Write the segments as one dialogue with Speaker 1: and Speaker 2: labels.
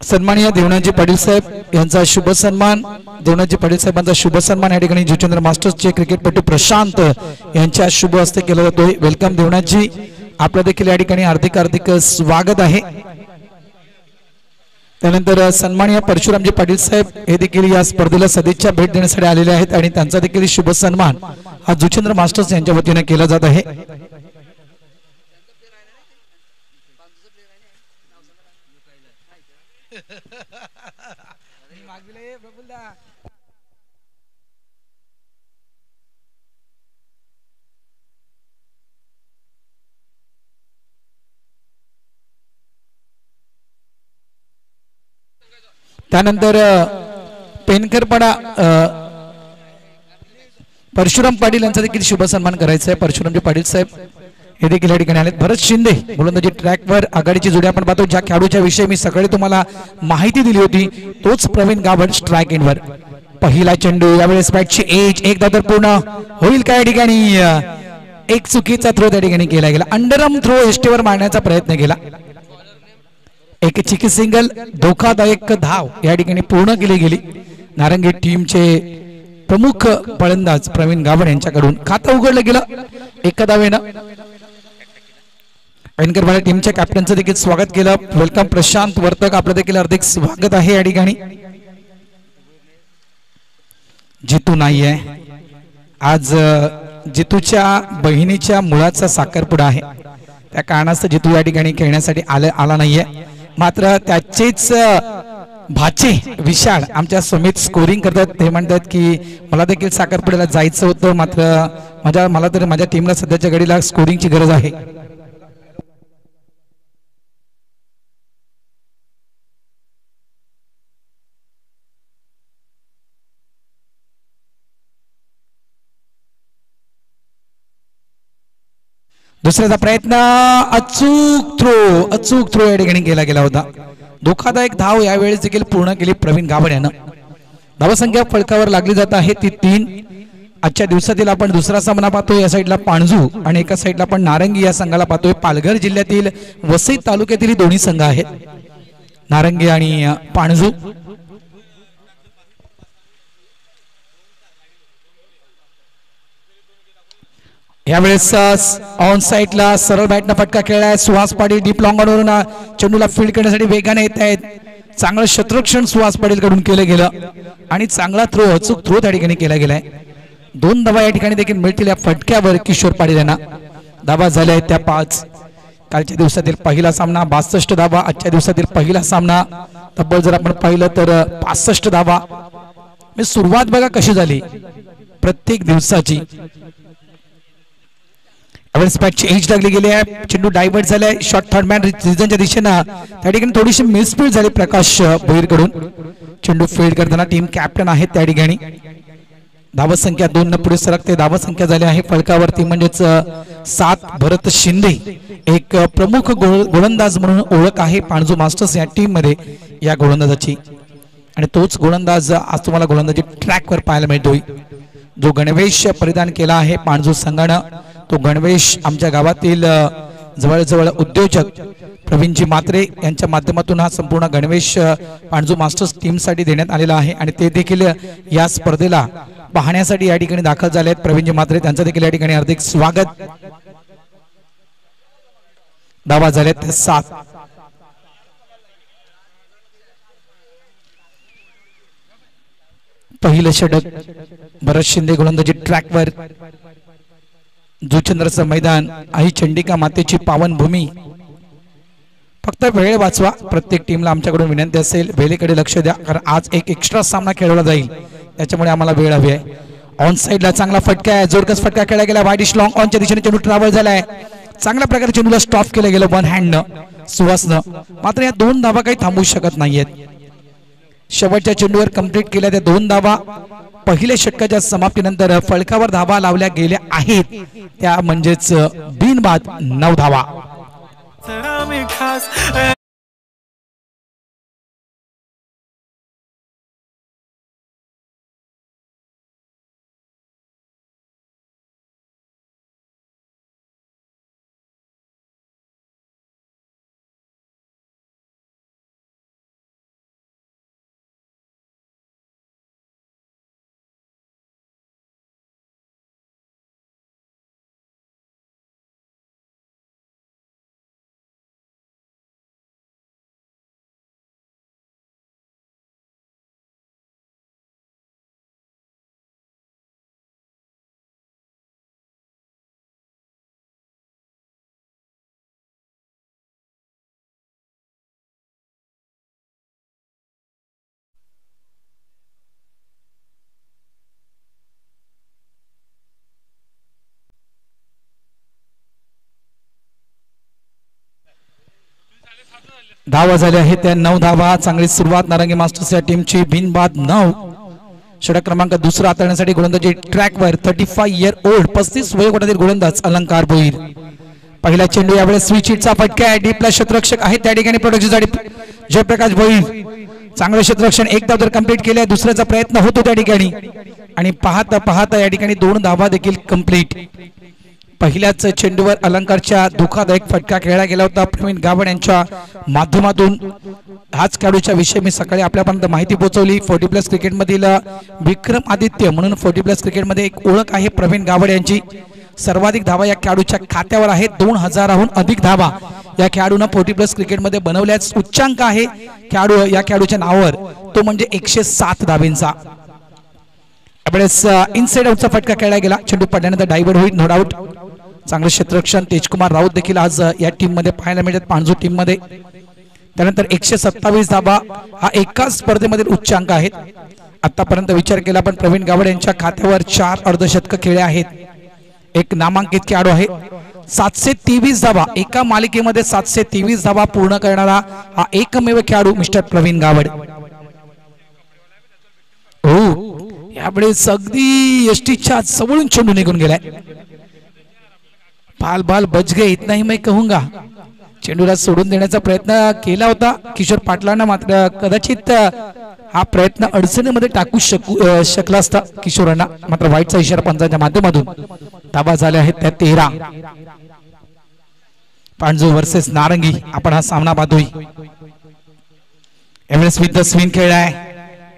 Speaker 1: सन्माननीय देवनाजी पाटील साहेब यांचा शुभ सन्मान, देवनाजी पाटील साहेबांचा शुभ सन्मान या ठिकाणी जुचंद्र मास्टर्सचे क्रिकेटपटू प्रशांत यांच्या शुभ हस्ते केला जातोय। वेलकम देवनाजी, आपलं देखील या ठिकाणी हार्दिक स्वागत आहे। त्यानंतर सन्माननीय परशुरामजी पाटील साहेब हे देखील या स्पर्धेला सदिच्छा भेट देण्यासाठी आलेले आहेत आणि त्यांचा देखील शुभ सन्मान हा जुचंद्र मास्टर्स यांच्या वतीने केला जात आहे। त्यानंतर पेनकरपाडा परशुराम पाटील यांचा देखील शुभ सन्मान करायचा आहे। परशुरामजी पाटील साहेब हे देखील या ठिकाणी आलेत। भरत शिंदे गोलंदाजी ट्रॅकवर आघाडीची जोडी आपण पाहतो। ज्या खेळाडूच्या विषयी मी सकाळी तुम्हाला माहिती दिली होती तोच प्रवीण गावड स्ट्राइक एंडवर। पहिला चेंडू यावेळेस बॅटची एज एक धाव पूर्ण होईल का? या ठिकाणी एक चुकीचा थ्रो त्या ठिकाणी केला गेला। अंडरआर्म थ्रो एस्टीवर मारण्याचा प्रयत्न केला, एक चिकी सिंगल, धोकादायक धाव या ठिकाणी पूर्ण केली गेली। नारंगी टीमचे प्रमुख फलंदाज प्रवीण गावड यांच्याकडून खातं उघडलं गेलं एका धावेनं। पेनकरवाडा टीमच्या कॅप्टनचं देखील स्वागत केलं। वेलकम प्रशांत वर्तक, आपलं देखील हार्दिक स्वागत आहे। या ठिकाणी जितू नाहीये आज, जितूच्या बहिणीच्या मुलाचा साखरपुडा आहे, त्या कारणास्तव जितू या ठिकाणी खेळण्यासाठी आला नाहीये। मात्र त्याचेच भाचे विशाल आमच्या समित स्कोरिंग करतात। ते म्हणतात की मला देखील साखरपुड्याला जायचं होतं, मात्र मला तरी माझ्या टीमला सध्याच्या घडीला स्कोरिंगची गरज आहे। दुसऱ्याचा प्रयत्न, अचूक थ्रो या ठिकाणी केला गेला होता। धोकादायक धाव यावेळेस देखील पूर्ण केली प्रवीण गावड यानं। धावसंख्या फलकावर लागली जात आहे ती 3। आजच्या दिवसातील आपण दुसरा सामना पाहतोय, या साईडला पाणजू आणि एका साईडला आपण नारंगी या संघाला पाहतोय। पालघर जिल्ह्यातील वसई तालुक्यातील दोन्ही संघ आहेत, नारंगी आणि पाणजू। यावेळेस ऑन साइडला सरळ बॅटनं फटका खेळलाय सुहास पाटील। डीप लॉंग ऑनवरून चेंडूला फील्ड करण्यासाठी वेगाने येत आहेत। चांगलं क्षेत्ररक्षण सुहास पाटील कडून केलं गेलं आणि चांगला थ्रो, अचूक थ्रो त्या ठिकाणी केला गेलाय। 2 धावा या ठिकाणी देखील मिळतील या फटक्यावर किशोर पाटील यांना। धावा झाल्या आहेत त्या 5। कालच्या दिवसातील पहिला सामना 62 धावा, आजच्या दिवसातील पहिला सामना तब्बल जर आपण पाहिलं तर 65 धावा। सुरुवात बघा कशी झाली प्रत्येक दिवसाची। एज लागली गेली आहे, चेंडू डायव्हर्ट झालाय, शॉर्ट थर्ड मॅन रिजनच्या दिशेनं त्या ठिकाणी थोडीशी मिसफील्ड झाली प्रकाश भोईर कडून। चेंडू फील्ड करताना टीम कॅप्टन आहेत त्या ठिकाणी। धावसंख्या 2 न पुढे सरकते, धावसंख्या झाली आहे फलकावरती म्हणजेच 7। भरत शिंदे एक प्रमुख गोलंदाज म्हणून ओळख आहे पाणजू मास्टर्स या टीम मध्ये या गोलंदाजाची, आणि तोच गोलंदाज आज तुम्हाला गोलंदाजी ट्रॅकवर पाहायला मिळतोय। जो गणवेश परिधान केला आहे पाणजू संघानं, तो गणवेश आमच्या गावातील जवळजवळ उद्योजक प्रवीणजी म्हात्रे यांच्या माध्यमातून हा संपूर्ण गणवेश पाणजू मास्टर्स टीम साठी देण्यात आलेला आहे आणि ते देखील या स्पर्धेला पाहण्यासाठी या ठिकाणी दाखल झाले आहेत। प्रवीणजी म्हात्रे त्यांचं देखील या ठिकाणी हार्दिक स्वागत। धावा झाल्यात 7। पहिलं षटक भरत शिंदे गोलंदाजी ट्रॅकवर। जुचंद्रचं मैदान, आई चंडिका मातेची पावन भूमी। फक्त वेळ वाचवा, प्रत्येक टीमला आमच्याकडून विनंती असेल वेळेकडे लक्ष द्या, कारण आज एक एक्स्ट्रा सामना खेळवला जाईल त्याच्यामुळे आम्हाला वेळ हवी आहे। ऑन साइडला चांगला फटका आहे, जोरकस फटका खेळला गेला वाईडिश लॉंग ऑनच्या दिशेने चेंडू ट्रॅव्हल झालाय। चांगल्या प्रकारे चेंडूला स्टॉप केलं गेलं वन हँडनं सुहासनं, मात्र या 2 धावा काही थांबवू शकत नाहीयेत। शेवटच्या चेंडूवर कंप्लीट केल्या त्या 2 धावा। पहिल्या षटकाच्या समाप्तीनंतर फलकावर धावा लावल्या गेल्या आहेत त्या म्हणजेच बिनबाद 9 धावा। धावा झाल्या आहेत त्या 9 धावा. चांगली सुरुवात नारंगी मास्टर्स या टीमची. बिनबाद 9. षटक क्रमांक दुसरा हाताळण्यासाठी गोलंदाजी ट्रॅकवर 35 इयर ओल्ड 35 वयोगटातील गोलंदाज अलंकार भोईर. पहिला चेंडू यावेळेस स्विच हिटचा फटका आहे. डीपला क्षेत्ररक्षक आहेत त्या ठिकाणी प्रोडक्शन साठी जयप्रकाश भोईर. चांगलं क्षेत्ररक्षण एक धाव तर कंप्लीट केले. दुसऱ्याचा प्रयत्न होतो त्या ठिकाणी आणि पाहता पाहता या ठिकाणी 2 धावा देखील कंप्लीट. पहिल्याच चेंडूवर अलंकारच्या धोकादायक फटका खेळला गेला होता प्रवीण गावड यांच्या माध्यमातून. हाच खेळाडूच्या विषयी मी सकाळी आपल्यापर्यंत माहिती पोहोचवली. 40+ क्रिकेट मधील विक्रम आदित्य म्हणून 40+ क्रिकेट मध्ये एक ओळख आहे प्रवीण गावड यांची. सर्वाधिक धावा या खेळाडूच्या खात्यावर आहेत. 2000हून अधिक धावा या खेळाडूनं 40+ क्रिकेट मध्ये बनवल्याच उच्चांक आहे खेळाडू या खेळाडूच्या नावावर, तो म्हणजे 107 धावेंचा. यावेळेस इनसाइड आउटचा फटका खेळला गेला. चेंडू पडल्यानंतर डायव्हर्ट होईल, नो डाऊट. चांगलं क्षेत्ररक्षण तेजकुमार राऊत देखील आज या टीम मध्ये पाहायला मिळतात, पाणजू टीम मध्ये. त्यानंतर 127 धावा हा एकाच स्पर्धेमधील उच्चांक आहेत. आतापर्यंत विचार केला पण प्रवीण गावड यांच्या खात्यावर 4 अर्धशतक खेळले आहेत. एक नामांकित खेळाडू आहे. 723 धावा एका मालिकेमध्ये 723 धावा पूर्ण करणारा हा एकमेव खेळाडू मिस्टर प्रवीण गावड. हो, यावेळेस अगदी एसटीच्या जवळून चेंडू निघून गेलाय. बाल बाल बच गए इतना ही मैं कहूंगा. चेंडूला सोडून देण्याचा प्रयत्न केला होता किशोर पाटलांना, मात्र कदाचित हा प्रयत्न अडचणीमध्ये टाकू शकला असता किशोरांना. मात्र वाईटचा इशारा पंचांच्या माध्यमातून. धावा झाल्या आहेत त्या 13. पांजू वर्सेस नारंगी आपण हा सामना पाहतोय. एमएस विथ द स्विंग खेळलाय.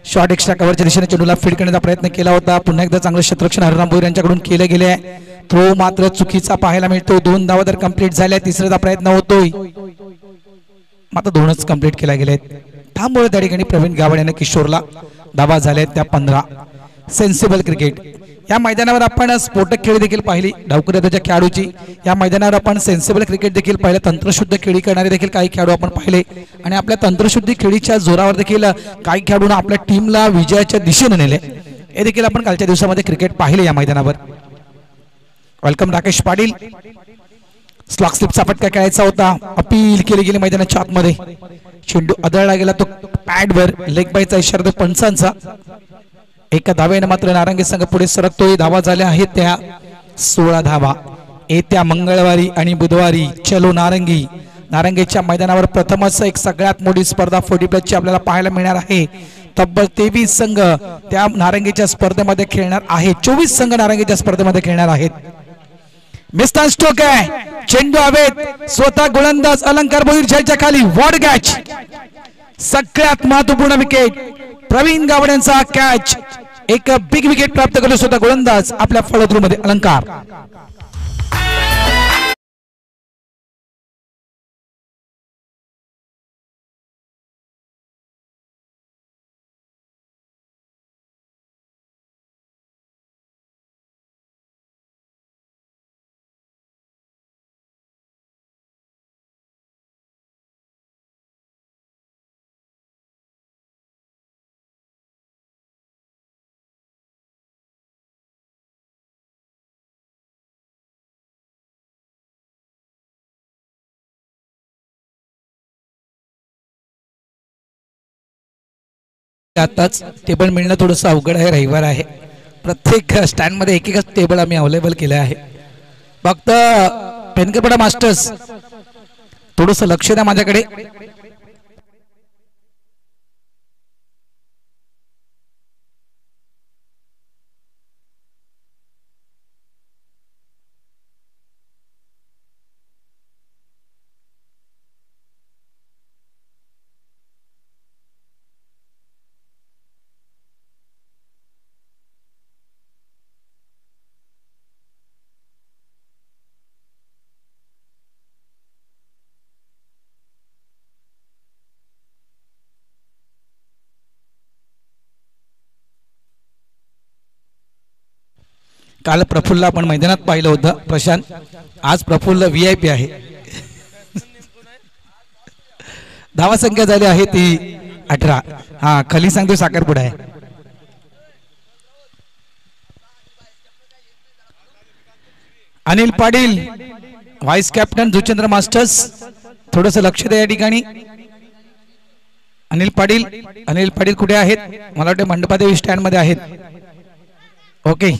Speaker 1: शॉर्ट एक्स्ट्रा कव्हरच्या दिशेने चेंडूला फीड करण्याचा प्रयत्न केला होता. पुन्हा एकदा चांगलं क्षेत्ररक्षण हरिराम भोईर यांच्याकडून केले गेले आहे. थ्रो मात्र चुकीचा पाहायला मिळतो. 2 धावा तर कंप्लीट झाल्या. तिसऱ्याचा प्रयत्न होतोय मात्र 2च कंप्लीट केल्या गेलेत. त्यामुळे त्या ठिकाणी प्रवीण गावड यांनी किशोरला धावा झाल्या त्या 15. सेन्सिबल क्रिकेट या मैदानावर आपण स्फोटक खेळी देखील पाहिली डावकुऱ्याच्या खेळाडूची. या मैदानावर आपण सेन्सिबल क्रिकेट देखील पाहिलं. तंत्रशुद्ध खेळी करणारे देखील काही खेळाडू आपण पाहिले आणि आपल्या तंत्रशुद्धी खेळीच्या जोरावर देखील काही खेळाडूंना आपल्या टीमला विजयाच्या दिशेने नेले. हे देखील आपण कालच्या दिवसामध्ये क्रिकेट पाहिले या मैदानावर. वेलकम राकेश पाटील. स्लॉक स्लिपचा फटका खेळायचा होता. अपील केली गेली मैदानाच्या आतमध्ये. चेंडू आदळला गेला तो पॅडवर. लेग बायचा इशारा पंचांचा. एका धावेने मात्र नारंगी संघ पुढे सरकतोय. धावा झाल्या आहेत त्या 16 धावा. येत्या मंगळवारी आणि बुधवारी चलो नारंगी. नारंगीच्या मैदानावर प्रथमच एक सगळ्यात मोठी स्पर्धा 40+ ची आपल्याला पाहायला मिळणार आहे. तब्बल 23 संघ त्या नारंगीच्या स्पर्धेमध्ये खेळणार आहे. 24 संघ नारंगीच्या स्पर्धेमध्ये खेळणार आहेत. मिस्टर स्टोक आहे. चेंडू हवेत. स्वतः गोलंदाज अलंकार भोईर झेलच्या खाली. Ward catch. सगळ्यात महत्वपूर्ण विकेट प्रवीण गावड यांचा कॅच. एक बिग विकेट प्राप्त करतो स्वतः गोलंदाज आपल्या फलद्रूमध्ये अलंकार. आताच टेबल मिळणं थोडंसं अवघड आहे. रविवार आहे. प्रत्येक स्टँड मध्ये एक टेबल आम्ही अवेलेबल केले आहे. फक्त पेनकरपडा मास्टर्स थोडंसं लक्ष द्या माझ्याकडे. काल प्रफुल्ल आपण मैदानात पाहिलं होतं प्रशांत. आज प्रफुल्ल VIP आहे. धावा संख्या झाली आहे ती 18. हा खाली सांगतो साखरपुडा आहे. Anil Patil vice captain Juchandra masters थोडंसं लक्ष द्या या ठिकाणी. अनिल पाटील कुठे आहेत? मला वाटतं मंडपादेवी स्टँड मध्ये आहेत. ओके,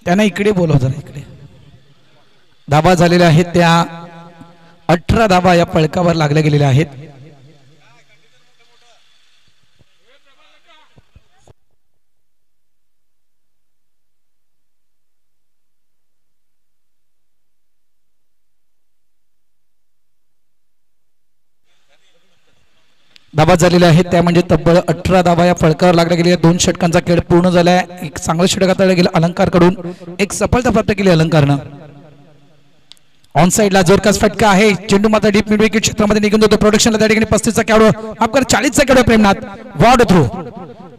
Speaker 1: त्यांना इकडे बोलव जरा. इकडे धाबा झालेल्या आहेत त्या 18 धाबा या फलकावर लागल्या गेलेल्या आहेत. धाबा झालेले आहेत त्या म्हणजे तब्बल 18 धाबा या फलकावर लागल्या गेलेल्या. 2 षटकांचा खेळ पूर्ण झालाय. एक चांगलं षटक हाताळलं गेलं अलंकार कडून. एक सफलता प्राप्त केली अलंकारनं. ऑन साइडला जोरकास फटका आहे. चेंडू मात्र डीप मिड विकेट क्षेत्रामध्ये निघून जातो. प्रोडक्शनला त्या ठिकाणी 35चा खेळाडू, आपल्याला 40चा खेळाडू प्रेमनाथ वॉर्ड थ्रो.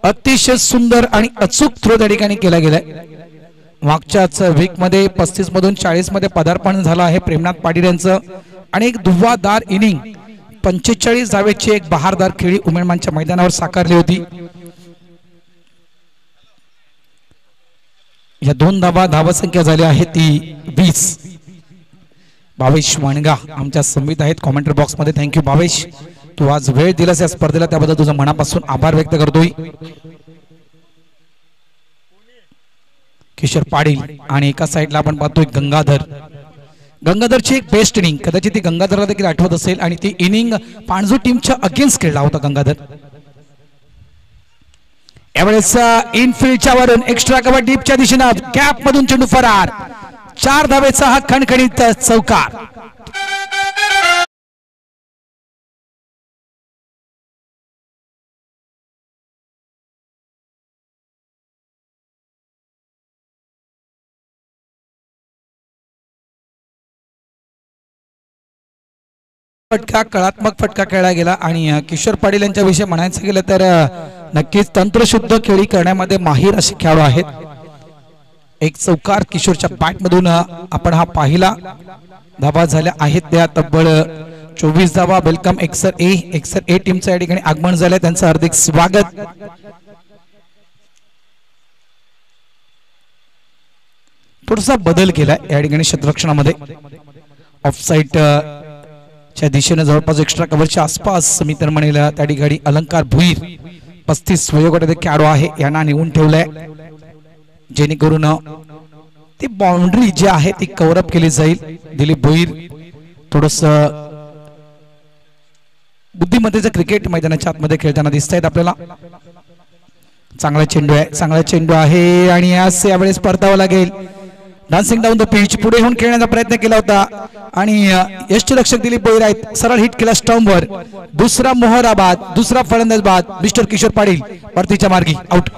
Speaker 1: अतिशय सुंदर आणि अचूक थ्रो त्या ठिकाणी केला गेलाय. मागच्याच वीक मध्ये 35 मधून 40 मध्ये पदार्पण झालं आहे प्रेमनाथ पाटील यांचं. आणि एक धुव्वाधार इनिंग 45 धावेची एक बहारदार खेळी उमेदमानच्या मैदानावर साकारली होती. या 2 धावसंख्या झाली आहे ती 20. भावेश वाणगा आमच्या संमित आहेत कॉमेंट्री बॉक्स मध्ये. थँक्यू भावेश, तू आज वेळ दिलास या स्पर्धेला, त्याबद्दल तुझं मनापासून आभार व्यक्त करतोय. किशोर पाटील आणि एका साइडला आपण पाहतोय गंगाधरची एक बेस्ट इनिंग, कदाचित ती गंगाधरला देखील आठवत असेल. आणि ती इनिंग पाणजू टीमच्या अगेन्स्ट खेळला होता गंगाधर. यावेळेस इनफिल्डच्या वरून एक्स्ट्रा कव्हर डीपच्या दिशेनं गॅप मधून चेंडू फरार. 4 धावेचा हा खणखणीत चौकार. फटका कलात्मक फटका खेळला गेला. आणि किशोर पाटील यांच्या विषयी म्हणायचं गेलं तर नक्कीच तंत्रशुद्ध खेळी करण्यामध्ये माहीर असे खेळाडू आहेत. एक चौकार किशोरच्या बॅट मधून आपण हा पाहिला. धाबा झाल्या आहेत त्या तब्बल 24 धाबा. वेलकम एक्सर ए टीमचं या ठिकाणी आगमन झालंय, त्यांचं हार्दिक स्वागत. थोडासा बदल केलाय या ठिकाणी क्षेत्ररक्षणामध्ये. ऑफसाइड च्या दिशेने जवळपास एक्स्ट्रा कव्हरच्या आसपास समीतर म्हणेला त्या ठिकाणी अलंकार भुईर 35 वयोगटातील खेळाडू आहे, यांना निवून ठेवलंय जेणेकरून ती बाउंड्री जी आहे ती कव्हर अप केली जाईल. दिलीप भुईर थोडस बुद्धिमत्तेचं क्रिकेट मैदानाच्या आतमध्ये खेळताना दिसत आहेत आपल्याला. चांगला चेंडू आहे आणि यावेळेस परतावं लागेल. डान्सिंग डाऊन द पिच पुढे होऊन खेळण्याचा प्रयत्न केला होता आणि यष्टीरक्षक दिलीप भोईर आहेत, सरळ हिट केला स्टंपवर. दुसरा मोहराबाद, दुसरा फलंदाज बाद. मिस्टर किशोर पाटील परतीच्या मार्गी आउट.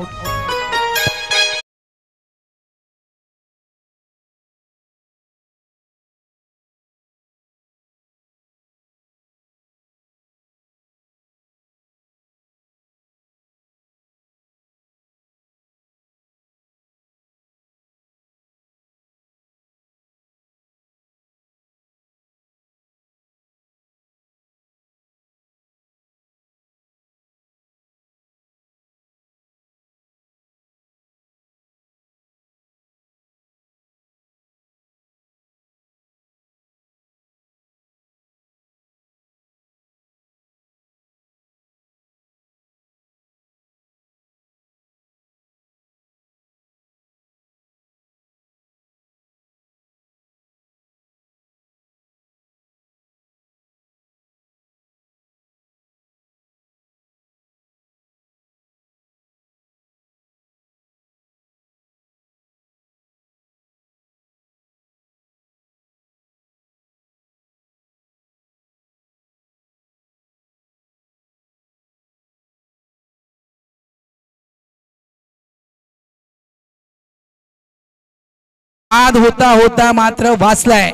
Speaker 1: आद होता होता मात्र वाचलाय.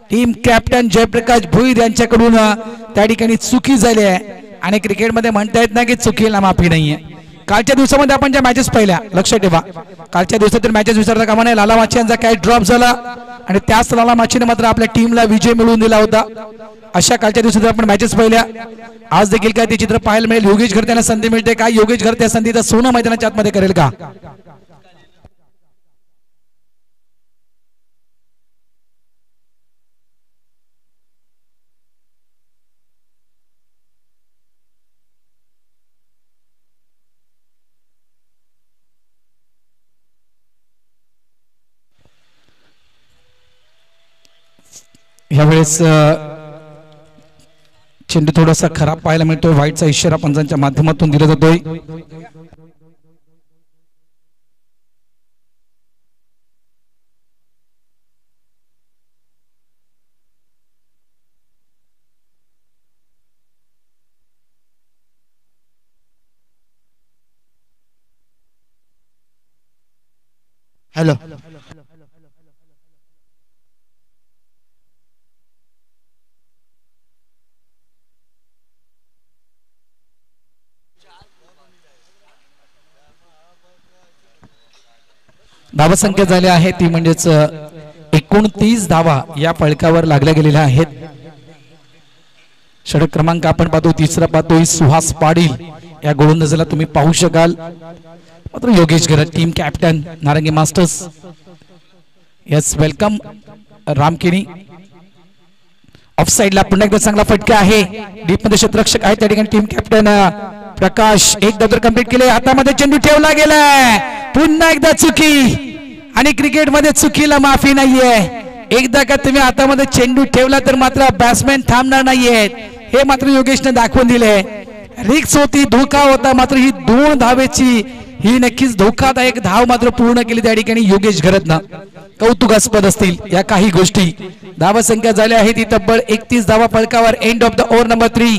Speaker 1: टीम कॅप्टन जयप्रकाश भुईर यांच्याकडून त्या ठिकाणी चुकी झाली आहे आणि क्रिकेटमध्ये म्हणता येत ना की चुकीला माफी नाहीये. कालच्या दिवसामध्ये आपण ज्या मॅचेस पाहिल्या लक्षात ठेवा, कालच्या दिवसातील मॅचेस विसरता कामा नये. लाला माची यांचा कॅच ड्रॉप झाला आणि त्याच लाला माचीने मात्र आपल्या टीमला विजय मिळवून दिला होता. अशा कालच्या दिवसात आपण मॅचेस पाहिल्या. आज देखील काय ते चित्र पाहायला मिळेल. योगेश घर त्यांना संधी मिळते का? योगेश घर त्या संधीचा सोनं मैदानाच्या आतमध्ये करेल का? यावेळेस चेंडू थोडासा खराब पाहायला मिळतोय, व्हाईटचा इशारा पंचांच्या माध्यमातून दिला जातोय.
Speaker 2: हॅलो
Speaker 1: धावसंख्या झाल्या आहे ती म्हणजेच 29 धावा या फलकावर लागल्या गेलेल्या आहेत. षटक क्रमांक आपण पाहतो, तिसरा पाहतोय सुहास पाटील या गोलंदाजाला तुम्ही पाहू शकाल. मात्र Yogesh Gharat team captain Narangi masters. Yes welcome Ramkini. Off साइडला पुन्हा एकदा चांगला फटका आहे, डीप मध्ये क्षेत्ररक्षक आहे त्या ठिकाणी टीम कॅप्टन प्रकाश. एक धाव कंप्लीट केले, हातामध्ये चेंडू ठेवला गेलाय, पुन्हा एकदा चुकी. आणि क्रिकेट मध्ये चुकीला माफी नाहीये. एकदा का तुम्ही हातामध्ये चेंडू ठेवला तर मात्र बॅट्समॅन थांबणार नाहीयेत, हे मात्र योगेशने दाखवून दिले. रिक्स होती, धोका होता, मात्र ही 2 धावेची ही नक्कीच धोकादायक धाव मात्र पूर्ण केली त्या ठिकाणी योगेश घरतनं. कौतुकास्पद असतील या काही गोष्टी. धावसंख्या झाली आहे ती तब्बल 31 धावा फलकावर. End of the over number 3.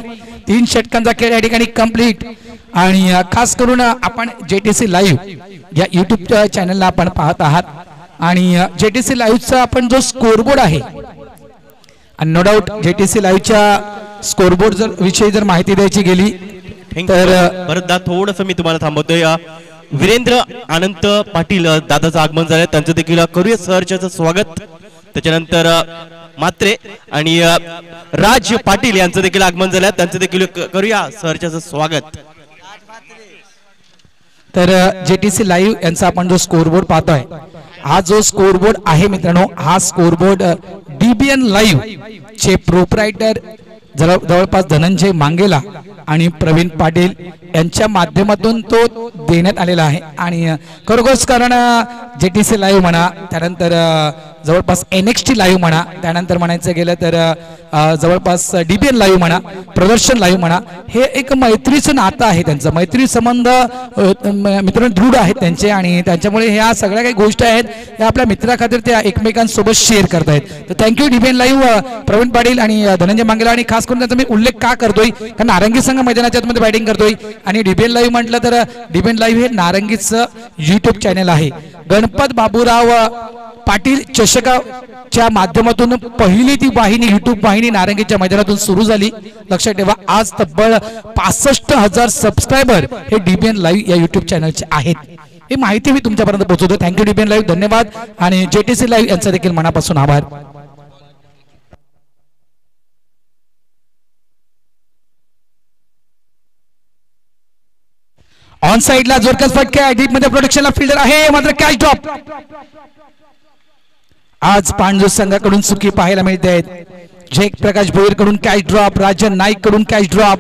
Speaker 1: 3 षटकांचा खेळ या ठिकाणी कंप्लीट. आणि खास करून आपण JTC लाईव्ह या युट्यूब चॅनलला आपण पाहत आहात. आणि JTC लाईव्हचा आपण जो स्कोरबोर्ड आहे, नो डाऊट JTC लाईव्हच्या स्कोरबोर्ड विषयी जर माहिती द्यायची गेली तर
Speaker 2: परत थोडंसं मी तुम्हाला थांबवतोय. वीरेंद्र अनंत पाटील दादाचं आगमन झालंय, त्यांचं देखील करूया सहर्षाचं स्वागत. त्याच्यानंतर मात्रे आणि राज पाटील यांचं देखील आगमन झालंय, त्यांचं देखील करूया सहर्षाचं स्वागत.
Speaker 1: तर JTC लाईव्ह यांचा आपण जो स्कोरबोर्ड पाहतोय, हा जो स्कोरबोर्ड आहे मित्रांनो, हा स्कोरबोर्ड DBN लाईव्ह चे प्रोप्रायटर जवळपास धनंजय मांगेला आणि प्रवीण पाटील यांच्या माध्यमातून तो देण्यात आलेला आहे. आणि खरोखरच कारण JTC लाईव्ह म्हणा, त्यानंतर जवळपास NXT लाईव्ह म्हणा, त्यानंतर म्हणायचं गेलं तर जवळपास DBN लाईव्ह म्हणा, प्रदर्शन लाईव्ह म्हणा, हे एक मैत्रीचं नातं आहे त्यांचं. मैत्री संबंध मित्रांनो दृढ आहेत त्यांचे. आणि त्यांच्यामुळे ह्या सगळ्या काही गोष्टी आहेत या आपल्या मित्राखातीर त्या एकमेकांसोबत शेअर करतायत. तर thank you DBN live Pravin Patil आणि धनंजय मांगेला. आणि खास करून त्याचा मी उल्लेख का करतोय, कारण नारंगी संघ मैदानाच्या आतमध्ये बॅटिंग करतोय. आणि DBN लाईव्ह म्हटलं तर DBN लाईव्ह हे नारंगीचं युट्यूब चॅनल आहे. गणपत बाबूराव पाटील चषकाच्या माध्यमातून पहिली ती वाहिनी, युट्यूब वाहिनी नारंगीच्या मैदानातून सुरू झाली. लक्षात ठेवा, आज तब्बल 65,000 सबस्क्रायबर हे DBN लाईव्ह या युट्यूब चॅनलचे आहेत. ही माहिती मी तुमच्यापर्यंत पोहोचवतो. थँक्यू DBN लाईव्ह, धन्यवाद. आणि JTC लाईव्ह यांचा देखील मनापासून आभार. ऑन साइडला जोरदार फटका, डीप मध्ये प्रोटेक्शनला फिल्डर आहे, मात्र कॅच ड्रॉप. आज पांडू संघाकडून चुकी पाहायला मिळते आहेत. जयप्रकाश भोईर कडून कॅच ड्रॉप, राजन नाईक कडून कॅच ड्रॉप.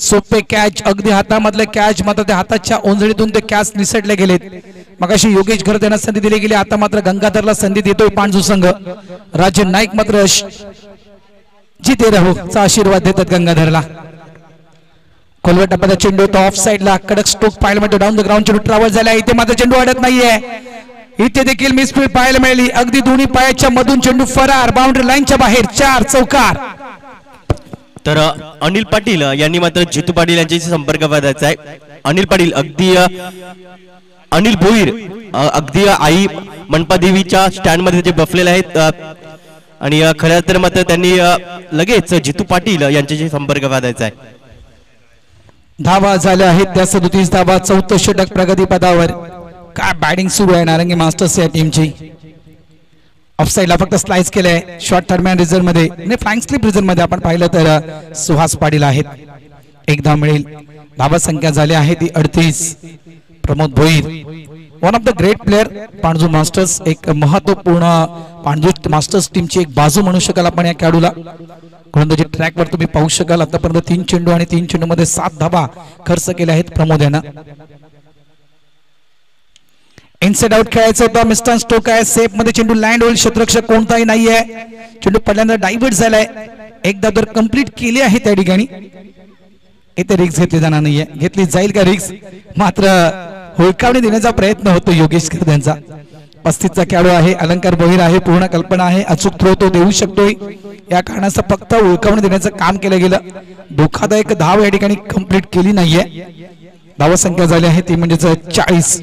Speaker 1: सोपे कॅच, अगदी हातामधले कॅच, मात्र त्या हाताच्या ओंजळीतून ते कॅच निसटले गेलेत. मगाशी योगेश घरत यांना संधी दिली गेली, आता मात्र गंगाधरला संधी देतोय पांडू संघ. राजन नाईक मात्र जिते रहो चा आशीर्वाद देतात गंगाधरला. खोलवर टप्प्याचा चेंडू तो ऑफ साइडला, कडक स्ट्रोक पाहायला मिळतो. डाऊन द ग्राउंड चेंडू ट्रॅव्हल झाला, इथे मात्र चेंडू अडत नाहीये. इथे देखील मिसफील्ड पाहायला मिळाली, अगदी दोन्ही पायाच्या मधून चेंडू फरार, बाउंड्री लाईनच्या बाहेर. 4 चौकार.
Speaker 2: तर अनिल पाटील यांनी मात्र जितू पाटील यांच्याशी संपर्क साधायचा आहे. अनिल पाटील अगदी अनिल भोईर अगदी आई मनपा देवीच्या स्टँड मध्ये ते बसलेले आहेत. आणि खरं तर मात्र त्यांनी लगेच जितू पाटील यांच्याशी संपर्क साधायचा आहे.
Speaker 1: धावा झाल्या आहेत त्या 37 धावा. 4थं षटक प्रगतीपदावर. काय बॅटिंग सुरू आहे नारंगी मास्टर्स या टीमची. ऑफ साइडला फक्त स्लाइस केलंय. शॉर्ट थर्ड मॅन रिझर्व मध्ये, फ्लँक स्लिप रिझर्व मध्ये आपण पाहिलं तर सुहास पाटील आहेत. एक धाव मिळेल. धावा संख्या झाल्या आहे ती 38. Pramod Bhoir one of the great player Pandu masters, एक महत्वपूर्ण पांडू मास्टर्स टीमची एक बाजू म्हणू शकाल आपण या खेळाडूला. गोलंदाजी ट्रॅकवर तुम्ही पाहू शकाल आतापर्यंत 3 चेंडू आणि 3 चेंडू मध्ये 7 धावा खर्च केल्या आहेत प्रमोद यांना. इनसाइड आउट खेळायचं होतं. मिस्टर स्टोक आहे सेफ मध्ये, चेंडू लँड होईल, क्षेत्ररक्षक कोणताही नाहीये, चेंडू पडल्यानंतर डायव्हर्ट झालाय. एकदा तर कंप्लीट केली आहे त्या ठिकाणी. इथे रिक्स घेतली जाणार नाहीये, घेतली जाईल का रिक्स, मात्र हुलकावणी देण्याचा प्रयत्न होतो योगेश यांचा. 35चा खेळाडू आहे, अलंकार भोईर आहे, पूर्ण कल्पना आहे, अचूक थ्रो तो देऊ शकतोय. या कारणाचं फक्त हुलकावणी देण्याचं काम केलं गेलं. धोकादायक धाव या ठिकाणी कंप्लीट केली नाहीये. धाव संख्या झाली आहे ती म्हणजेच 40.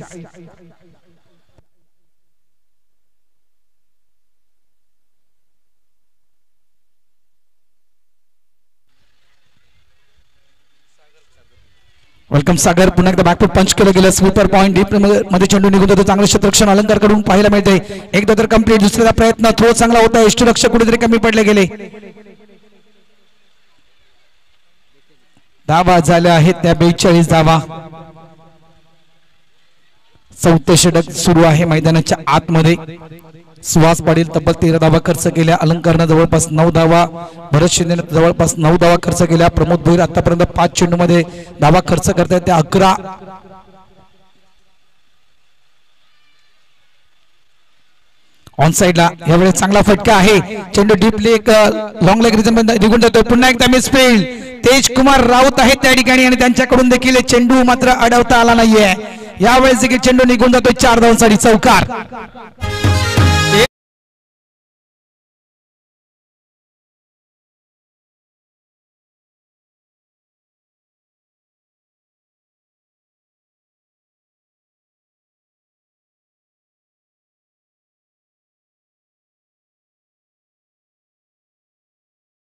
Speaker 1: वेलकम सागर. पुन्हा एकदा बॅकफूट पंच केलं गेलं. स्वीपर पॉइंट डीप मध्ये चेंडू निघून जातो. चांगलं क्षेत्ररक्षण अलंकार कडून पाहायला मिळते. एकदा तर कंप्लीट, दुसऱ्या प्रयत्न, थ्रो चांगला होता. यष्टीरक्षक कुठेतरी कमी पडले गेले. धावा झाल्या आहेत त्या 42 धावा. 4थे षटक सुरू आहे मैदानाच्या आतमध्ये. सुहास पाटील तब्बल 13 धावा खर्च केल्या. अलंकारनं जवळपास 9 धावा, भरत शिंदेने जवळपास 9 धावा खर्च केल्या. प्रमोद भोईर आतापर्यंत 5 चेंडू मध्ये धावा खर्च करतायत त्या 11. ऑन साइडला यावेळेस चांगला फटका आहे. चेंडू डीपली एक लॉंग लेग रिजन मध्ये निघून जातोय. पुन्हा एकदा मिसफील्ड. तेज कुमार राऊत आहेत त्या ठिकाणी आणि त्यांच्याकडून देखील चेंडू मात्र अडवता आला नाहीये. यावेळेस देखील चेंडू निघून जातोय. 4 धावांसाठी चौकार.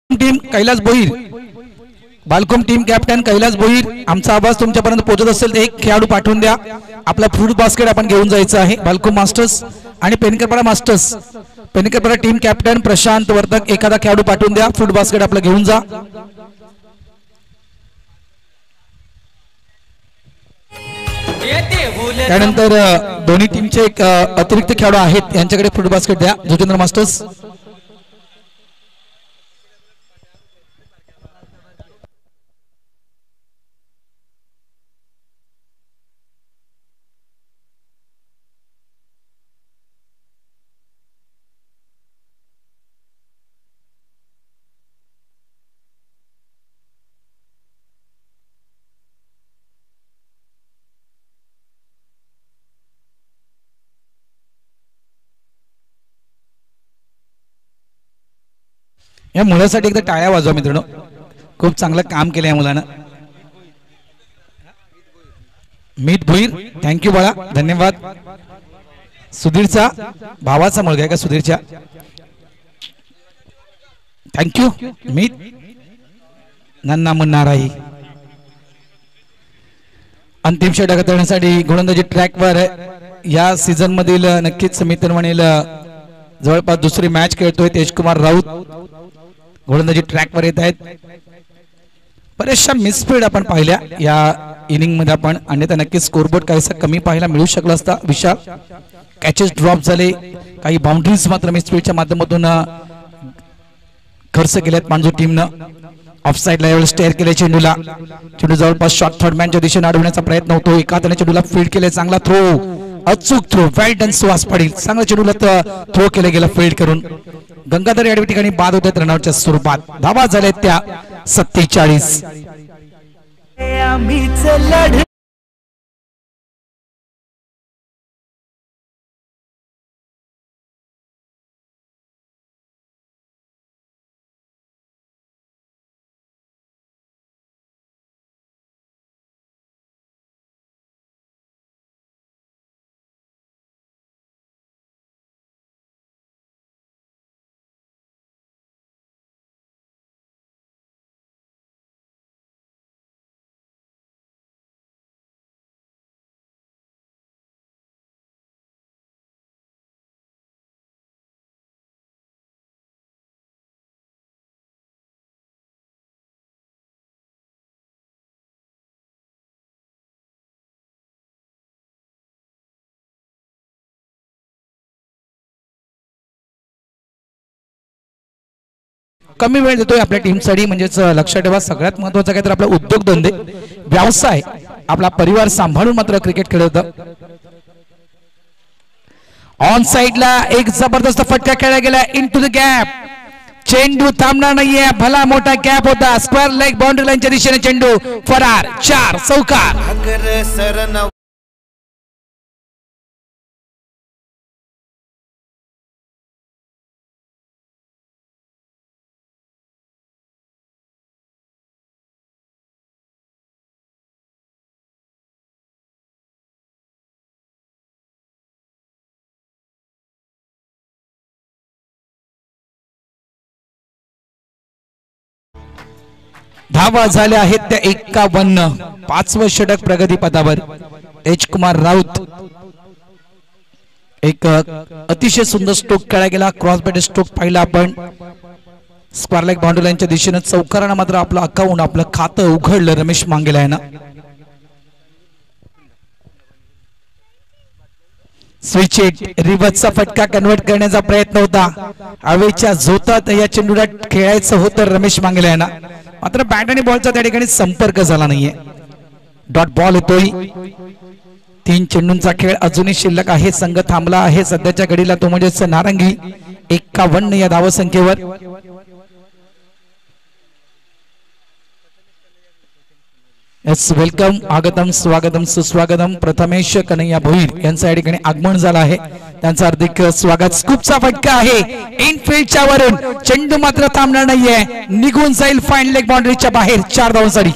Speaker 1: Team Kailas Bhoir, Balkom team captain Kailas Bhoir, आमचा आवाज तुमच्यापर्यंत पोहोचत असेल तर एक खेळाडू पाठवून द्या. आपला फ्रूट बास्केट आपण घेऊन जायचं आहे. बालकोम मास्टर्स आणि Penkarpada masters, Penkarpada team captain Prashant Vartak एखादा खेळाडू पाठवून द्या. फ्रूट बास्केट आपलं घेऊन जा. त्यानंतर दोन्ही टीमचे एक अतिरिक्त खेळाडू आहेत, यांच्याकडे फ्रूट बास्केट द्या. जोगेंद्र मास्टर्स. या मुलासाठी एकदा टाळ्या वाजवा मित्रांनो, खूप चांगलं काम केलं या मुलानं. मीत भोईर, थँक्यू बाळा, धन्यवाद. सुधीरचा भावाचा मुलगा आहे का सुधीरच्या, थँक्यू मीत. नन्ना मुन्ना राही. अंतिम षटक करण्यासाठी गोलंदाजी ट्रॅकवर या सीझन मधील नक्कीच मित्र म्हणेल जवळपास दुसरी मॅच खेळतोय तेजकुमार राऊत. गोलंदाजी ट्रॅकवर येत आहेत. बरेचशा मिसफील्ड आपण पाहिल्या या इनिंग मध्ये आपण, अन्यथा नक्कीच स्कोरबोर्ड काहीसा कमी पाहायला मिळू शकला असता. विशाल कॅचेस ड्रॉप झाले, काही बाउंड्रीज मात्र मिसफील्डच्या माध्यमातून खर्च केल्यात मांजूर टीमनं. ऑफ साइडला यावेळेस स्टेअर केले चेंडूला. चेंडू जवळपास शॉर्ट थर्ड मॅनच्या दिशेने अडवण्याचा प्रयत्न होतो. एका त्याने चेंडूला फील्ड केले. चांगला थ्रो, अचूक थ्रो, वेल डन सुहास पाटील. चांगला चेंडूला थ्रो केलं गेलं फील्ड करून. गंगाधर या ठिकाणी बाद होतात रनआउटच्या स्वरूपात. धावा झाल्या त्या 47. कमी वेळ देतोय आपल्या टीमसाठी, म्हणजेच लक्षात ठेवा सगळ्यात महत्वाचं काय तर आपला उद्योगधंदे, व्यवसाय, आपला परिवार सांभाळून मात्र क्रिकेट खेळत. ऑन साइडला एक जबरदस्त फटका खेळला गेला इनटू द गॅप. चेंडू थांबणार नाहीये. भला मोठा गॅप होता. स्क्वेअर लेग बाउंड्री लाईनच्या दिशेने चेंडू फरार. 4 चौकार. धावा झाल्या आहेत त्या 51. 5वं षटक प्रगती पथावर. एच कुमार राऊत एक अतिशय सुंदर स्ट्रोक खेळला गेला. क्रॉस बॅट स्ट्रोक पाहिला आपण. स्क्वेअर लेग बाउंड्री लाईनच्या दिशेने चौकारानं मात्र आपलं अकाउंट आपलं खातं उघडलं रमेश मांगेला आहे ना. स्विच इट रिव्हर्सचा फटका कन्वर्ट करण्याचा प्रयत्न होता. हवेच्या झोतात या चेंडूला खेळायचं होतं रमेश मांगेला आहे ना. मात्र बॅट आणि बॉलचा त्या ठिकाणी संपर्क झाला नाहीये. डॉट बॉल येतोय. 3 चेंडूंचा खेळ अजूनही शिल्लक आहे. संघ थांबला आहे सध्याच्या घडीला तो म्हणजे नारंगी. 51 या धावसंख्येवर. यस वेलकम आगतम स्वागतम सुस्वागतम. प्रथमेश कन्हैया भोईर यांचं या ठिकाणी आगमन झालं आहे. त्यांचं हार्दिक स्वागत. स्कूपचा फटका आहे इनफिल्डच्या वरून. चेंडू मात्र थांबणार नाहीये. निघून जाईल फाईन लेग बाउंड्रीच्या बाहेर. 4 धावांसाठी.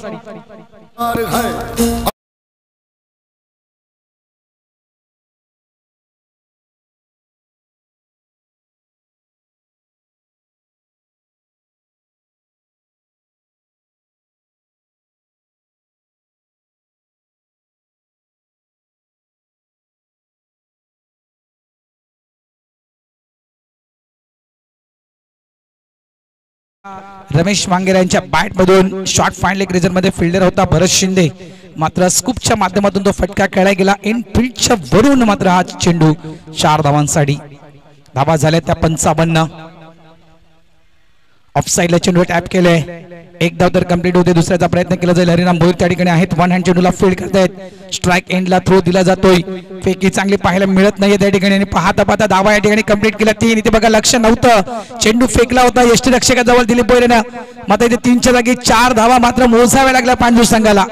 Speaker 1: रमेश मांगेरा यांच्या बॅट मधून शॉर्ट फाईन लेग रिजन मध्ये फिल्डर होता भरत शिंदे. मात्र स्कूपच्या माध्यमातून तो फटका खेळला गेला इनफिल्डच्या वरून. मात्र हा चेंडू 4 धावांसाठी. धावा झाल्या त्या 55. ऑफसाइडला चेंडू टॅप केले. एक धाव तर कंप्लीट होते. दुसऱ्याचा प्रयत्न केला जाईल. हरिराम भोईर त्या ठिकाणी आहेत. वन हँड चेंडूला फील्ड करतायत. स्ट्राइक एंडला थ्रो दिला जातोय. फेकी चांगली पाहायला मिळत नाहीये त्या ठिकाणी. आणि पाहता पाहता धावा या ठिकाणी कंप्लीट केला. 3 इथे बघा लक्ष नव्हतं. चेंडू फेकला होता यष्टी रक्षकाजवळ दिलीप भोईरनं. मात्र इथे 3च्या जागी 4 धावा मात्र मोजाव्या लागल्या पांडू संघाला.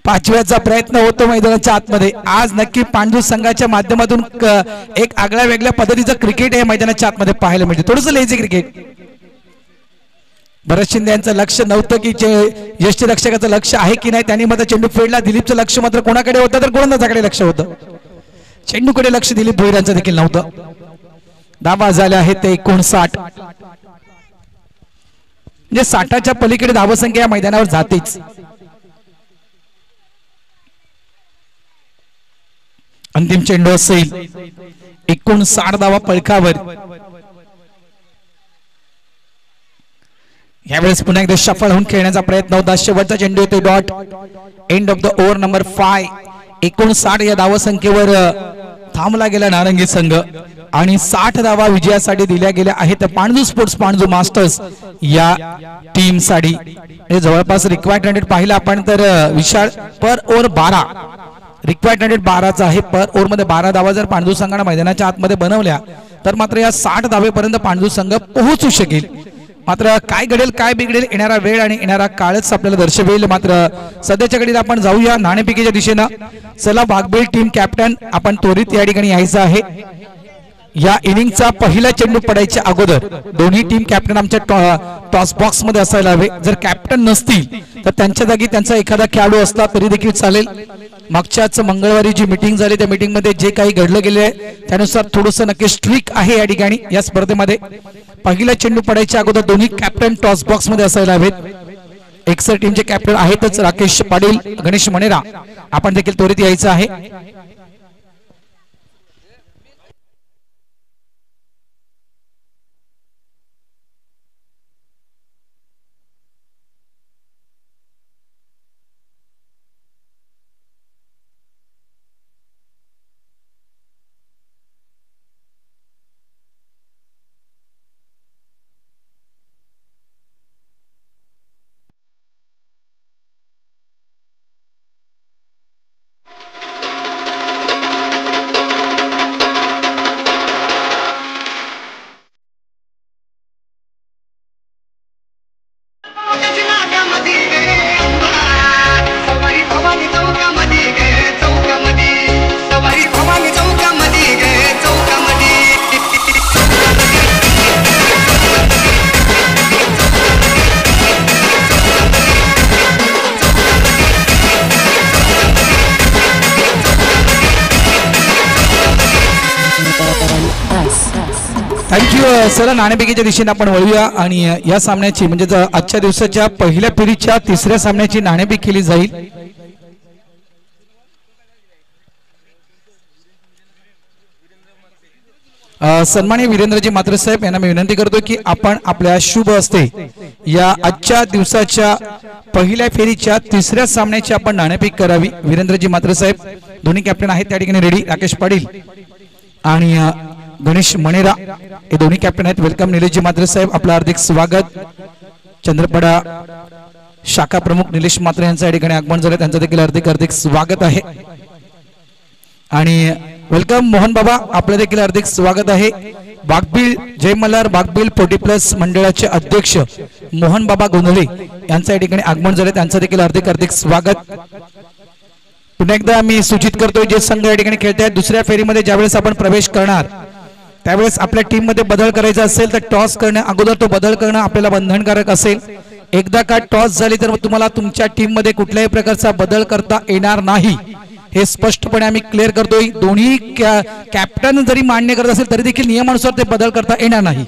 Speaker 1: 5व्याचा प्रयत्न होतो मैदानाच्या आतमध्ये. आज नक्की पांडू संघाच्या माध्यमातून एक आगळ्या वेगळ्या पद्धतीचं क्रिकेट हे मैदानाच्या आतमध्ये पाहायला मिळते. थोडंसं लेझी क्रिकेट. भरत शिंदे यांचं लक्ष नव्हतं की यष्टी रक्षकाचं लक्ष आहे की नाही. त्यांनी मात्र चेंडू फेडला. दिलीपचं लक्ष मात्र कोणाकडे होतं तर गोलंदाजाकडे लक्ष होतं. चेंडूकडे लक्ष दिलीप भोईर यांचं देखील नव्हतं. धावा झाल्या आहेत ते 59. म्हणजे 60च्या पलीकडे धावसंख्या या मैदानावर जातेच. अंतिम चेंडू असेल. 59 धावा पळकावर. यावेळेस पुन्हा एकदा शफल होऊन खेळण्याचा प्रयत्न होता. शेवटचा चेंडू येतो dot. End of the over number 5. 59 या धावसंख्येवर थांबला गेला नारंगी संघ. आणि 60 धावा विजयासाठी दिल्या गेल्या आहेत पाणजू स्पोर्ट्स पाणजू मास्टर्स या टीम साठी. जवळपास रिक्वायर्ड रन पाहिला आपण तर विशाल पर ओव्हर 12. रिक्वायर्ड रन 12चा आहे. पर ओव्हर मध्ये 12 धावा जर पांडू संघाने मैदानाच्या आतमध्ये बनवल्या तर मात्र या 60 धावेपर्यंत पांडू संघ पोहोचू शकेल. मात्र काय घडेल काय बिघडेल येणारा वेळ आणि येणारा काळच आपल्याला दर्शवेल. मात्र सध्याच्या घडीला आपण जाऊया नाणेफेकीच्या दिशेनं. चला वाघबीळ टीम कॅप्टन आपण त्वरित या ठिकाणी यायचं आहे. या इनिंगचा पहिला चेंडू पडायच्या अगोदर दोन्ही टीम कॅप्टन आमच्या टॉस बॉक्स मध्ये असायला हवे. जर कॅप्टन नसतील तर त्यांच्या जागी त्यांचा एखादा खेळाडू असला तरी देखील चालेल. मागच्याच मंगळवारी जी मीटिंग झाली त्या मीटिंग मध्ये जे काही घडलं गेले त्यानुसार थोडंसं नक्की स्ट्रिक आहे या ठिकाणी या स्पर्धेमध्ये. पहिला चेंडू पडायच्या अगोदर दोन्ही कॅप्टन टॉस बॉक्स मध्ये असायला हवेत. एक्सर टीमचे कॅप्टन आहेतच राकेश पाटील गणेश मणेरा. आपण देखील त्वरित यायचं आहे. थँक्यू. चला नाणेफेकीच्या दिशेने आपण वळूया आणि या सामन्याची म्हणजे आजच्या दिवसाच्या पहिल्या फेरीच्या तिसऱ्या सामन्याची नाणेफेक केली जाईल. सन्माननीय वीरेंद्रजी मात्रे साहेब यांना मी विनंती करतो की आपण आपल्या शुभ हस्ते या आजच्या दिवसाच्या पहिल्या फेरीच्या तिसऱ्या सामन्याची आपण नाणेफेक करावी. वीरेंद्रजी मात्रे साहेब दोन्ही कॅप्टन आहेत त्या ठिकाणी रेडी. राकेश पाटील आणि गणेश मणेरा हे दोन्ही कॅप्टन आहेत. वेलकम निलेशजी मात्रे साहेब, आपलं हार्दिक स्वागत. चंद्रपडा शाखा प्रमुख निलेश मात्रे यांचं या ठिकाणी आगमन झालं, त्यांचं देखील हार्दिक हार्दिक स्वागत आहे. आणि वेलकम मोहन बाबा, आपलं देखील हार्दिक स्वागत आहे. बागबील जय मल्हार बागबील 40+ मंडळाचे अध्यक्ष मोहन बाबा गोंधळे यांचं या ठिकाणी आगमन झालं, त्यांचं देखील हार्दिक हार्दिक स्वागत. पुन्हा एकदा मी सूचित करतोय जे संघ या ठिकाणी खेळत आहेत दुसऱ्या फेरीमध्ये ज्यावेळेस आपण प्रवेश करणार त्यावेळेस आपल्या टीम मध्ये बदल करायचा असेल तर टॉस करण्या अगोदर तो बदल करणं आपल्याला बंधनकारक असेल. एकदा का टॉस झाली तर तुम्हाला तुमच्या टीम मध्ये कुठल्याही प्रकारचा बदल करता येणार नाही, हे स्पष्टपणे आम्ही क्लिअर करतोय. दोन्ही कॅप्टन जरी मान्य करत असेल तरी देखील नियमानुसार ते बदल करता येणार नाही.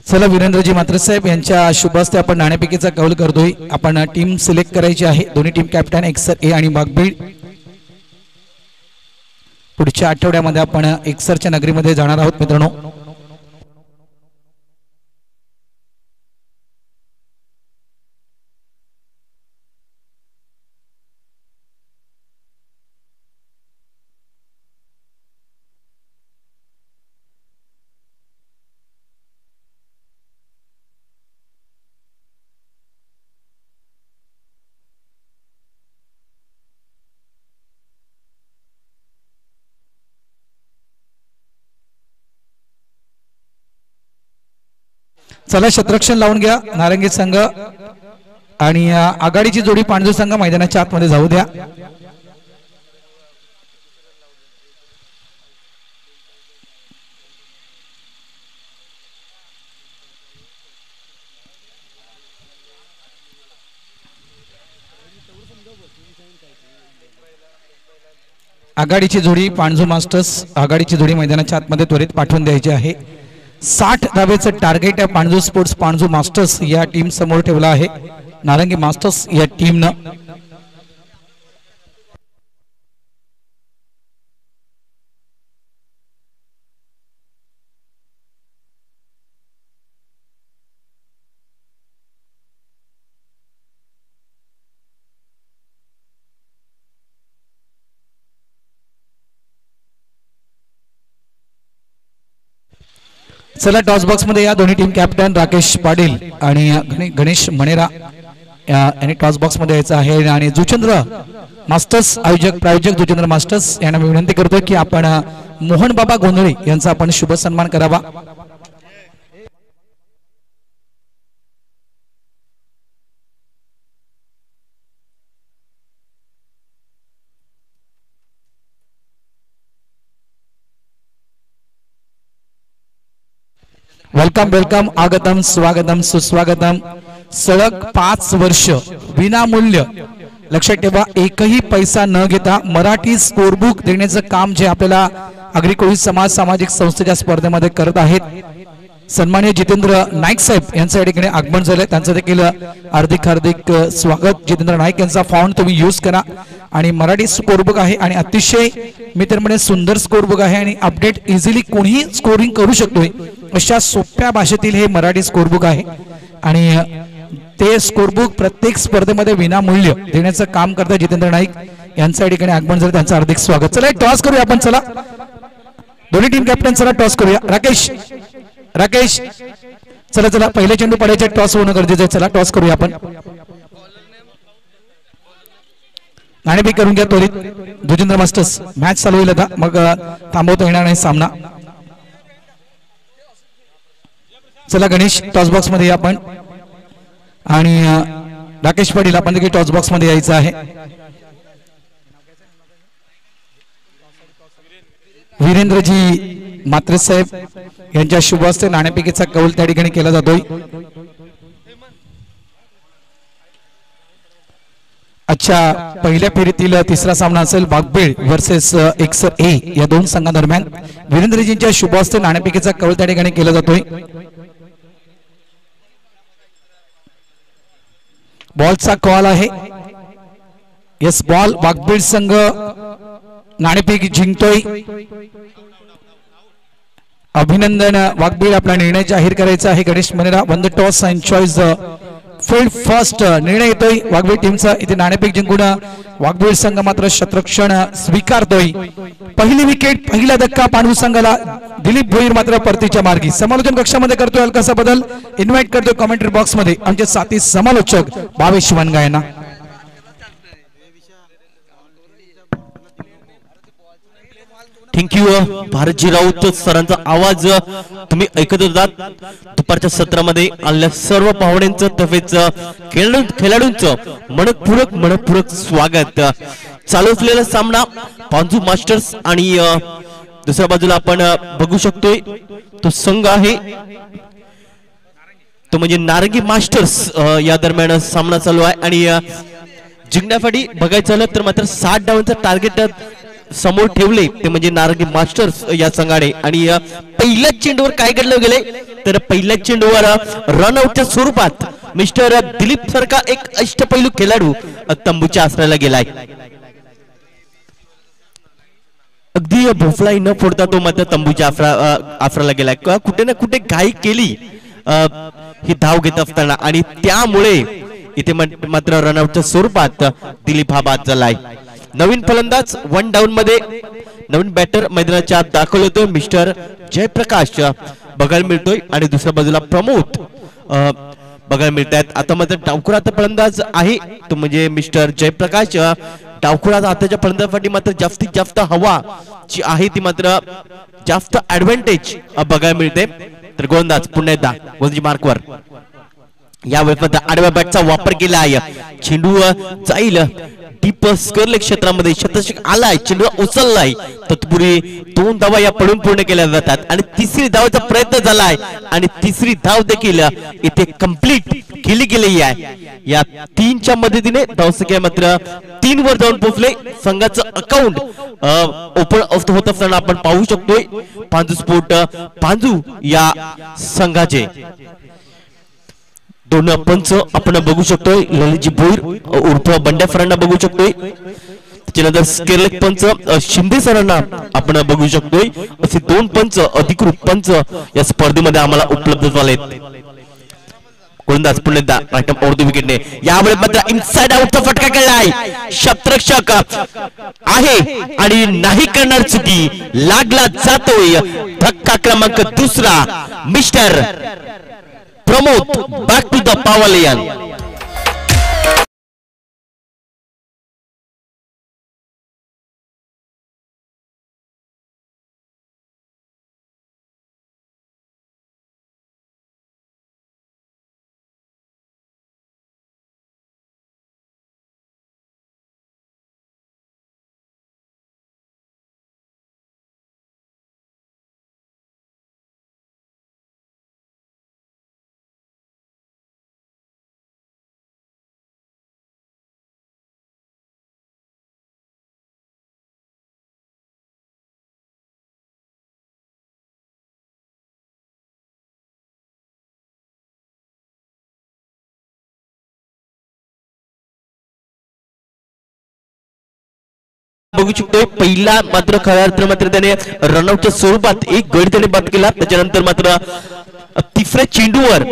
Speaker 1: चला वीरेंद्रजी मात्रे साहेब यांच्या शुभ हस्ते आपण नाणेफेकीचा कौल करतोय. आपण टीम सिलेक्ट करायची आहे. दोन्ही टीम कॅप्टन एकसर ए आणि बागबीळ. पुढच्या आठवड्यामध्ये आपण एकसरच्या नगरीमध्ये जाणार आहोत मित्रांनो. चला शतरक्षण लावून घ्या नारंगी संघ आणि आघाडीची जोडी पांढरू संघ मैदानाच्या आतमध्ये जाऊ द्या. आघाडीची जोडी पांढरू मास्टर्स आघाडीची जोडी मैदानाच्या आतमध्ये त्वरित पाठवून द्यायची आहे. 60 धावेचं टार्गेट आहे पांढरू स्पोर्ट्स पांढरू मास्टर्स या टीम समोर ठेवला आहे. नारंगी मास्टर्स या टीमनं चला टॉस बॉक्स मध्ये या दोन्ही टीम कॅप्टन राकेश पाटील आणि गणेश मणेरा यांनी टॉस बॉक्स मध्ये यायचं आहे. आणि जुचंद्र मास्टर्स आयोजक प्रायोजक जुचंद्र मास्टर्स यांना मी विनंती करतो की आपण मोहन बाबा गोंधळे यांचा आपण शुभ सन्मान करावा. वेलकम वेलकम आगतम स्वागतम सुस्वागतम. सलग 5 वर्ष विनामूल्य लक्षात ठेवा एकही पैसा न घेता मराठी स्कोरबुक देण्याचं काम जे आपल्याला आगरी कोळी समाज सामाजिक संस्थेच्या स्पर्धेमध्ये करत आहेत सन्माननीय जितेंद्र नाईक साहेब यांचं या ठिकाणी आगमन झालंय, त्यांचं देखील हार्दिक हार्दिक स्वागत. जितेंद्र नाईक यांचा फॉन्ट तुम्ही यूज करा आणि मराठी स्कोरबुक आहे आणि अतिशय मी तर म्हणे सुंदर स्कोरबुक आहे आणि अपडेट इझिली कोणीही स्कोरिंग करू शकतोय अशा सोप्या भाषेतील हे मराठी स्कोरबुक आहे आणि ते स्कोरबुक प्रत्येक स्पर्धेमध्ये विनामूल्य देण्याचं काम करतात जितेंद्र नाईक यांच्या ठिकाणी आगमन झालं, त्यांचं हार्दिक स्वागत. चला टॉस करूया आपण. चला दोन्ही टीम कॅप्टन चला टॉस करूया. राकेश राकेश चला चला पहिले चेंडू पडायचे टॉस होणं गरजेचं आहे. चला टॉस करूया आपण. नाणेफेक करून घ्या त्वरित. जुचंद्र मास्टर्स मॅच चालू होईल आता मग थांबवता येणार नाही सामना. चला गणेश टॉस बॉक्स मध्ये आपण आणि राकेश पाटील आपण देखील टॉस बॉक्स मध्ये यायचं आहे. वीरेंद्रजी मात्रे साहेब यांच्या शुभ हस्ते नाणेफेकीचा कौल त्या ठिकाणी केला जातोय. अच्छा, पहिल्या फेरीतील तिसरा सामना असेल वाघबीळ वर्सेस एक्सर ए या दोन संघांदरम्यान. वीरेंद्रजींच्या शुभ हस्ते नाणेफेकीचा कौल त्या ठिकाणी केला जातोय. बॉलचा कॉल आहे. यस, बॉल वाघबीळ संघ नाणेफेक जिंकतोय. अभिनंदन वाघबीळ, आपला निर्णय जाहीर करायचा आहे. Ganesh Manera one the toss and choice field first निर्णय येतोय वाघबीळ टीमचा. इथे नाणेफेक जिंकून वाघबीळ संघ मात्र शतरक्षण स्वीकारतोय. पहिली विकेट, पहिला धक्का पांडू संघाला. दिलीप भोईर मात्र परतीच्या मार्गी. समालोचन कक्षामध्ये करतोय हलकासा बदल. इन्व्हाइट करतोय कॉमेंट्री बॉक्स मध्ये आमचे साथी समालोचक भावेश वनगा यांना.
Speaker 2: थँक्यू भारतजी राऊत सरांचा आवाज तुम्ही ऐकत होतात. दुपारच्या सत्रामध्ये आलेल्या सर्व पाहुण्यांचं तसेच खेळाडूंचं मनपूर्वक स्वागत. चालू असलेला सामना पांजू मास्टर्स आणि दुसऱ्या बाजूला आपण बघू शकतोय तो संघ आहे तो म्हणजे नारंगी मास्टर्स. या दरम्यान सामना चालू आहे आणि जिंकण्यासाठी बघायचं झालं तर मात्र 60 डावांचं टार्गेट समोर ठेवले ते म्हणजे नारंगी मास्टर्स या संघाने. आणि पहिल्याच चेंडूवर काय घडलं गेले तर पहिल्याच चेंडूवर रनआउटच्या स्वरूपात मिस्टर दिलीप सारखा एक अष्टपैलू खेळाडू तंबूच्या आसऱ्याला गेलाय. अगदी भोफळाही न फोडता तो मात्र तंबूच्या आसऱ्याला गेलाय. कुठे ना कुठे घाई केली ही धाव घेत असताना आणि त्यामुळे इथे मात्र रनआउटच्या स्वरूपात दिलीप हा बाद झालाय. नवीन फलंदाज 1 डाऊन मध्ये नवीन बॅटर मैदानाच्या आत दाखल होतोय मिस्टर जयप्रकाश बघायला मिळतोय आणि दुसऱ्या बाजूला प्रमोद बघायला मिळत आहेत. आता मात्र डावखुराचा फलंदाज आहे तो म्हणजे मिस्टर जयप्रकाश. डावखुराचा आताच्या फलंदाजासाठी मात्र जास्तीत जास्त हवा जी आहे ती मात्र जास्त ऍडव्हान्टेज बघायला मिळते. तर गोलंदाज पुन्हा एकदा गोलंदाजी मार्कवर यावेळेस मात्र आडव्या बॅटचा वापर केला आहे. चेंडू जाईल डीप स्क्वेअर क्षेत्रामध्ये. शतक आलाय, चेंडू उचललाय. तत्पूर्वी 2 धावा या पडून पूर्ण केल्या जातात आणि तिसरी धावाचा प्रयत्न झालाय आणि तिसरी धाव देखील इथे कंप्लीट केली गेली आहे. या 3च्या मदतीने धावसंख्या मात्र 3 वर जाऊन पोहोचले. संघाचं अकाउंट ओपन होत असताना आपण पाहू शकतोय पांजू स्पोर्ट पांजू या संघाचे दोन पंच आपण बघू शकतोय. ललितजी भोईर उर्फ बंड्या सरांना बघू शकतोय. त्याच्यानंतर स्केलेक पंच शिंदे सरांना आपण बघू शकतोय. असे 2 पंच अधिकृत पंच या स्पर्धेमध्ये आम्हाला उपलब्ध झालेत. गोलंदाज पुन्हा राईट उर्दू विकेटने यावेळी मात्र इनसाइड आउटचा फटका केलाय. क्षेत्ररक्षक आहे आणि नाही करणार चुकी. लागला जातोय धक्का क्रमांक 2 mister Pramod back to the pavilion. बघू शकतो पहिला मात्र खऱ्या अर्थाने मात्र त्याने रनआउटच्या स्वरूपात एक गडी त्याने बाद केला. त्याच्यानंतर मात्र तिसऱ्या चेंडूवर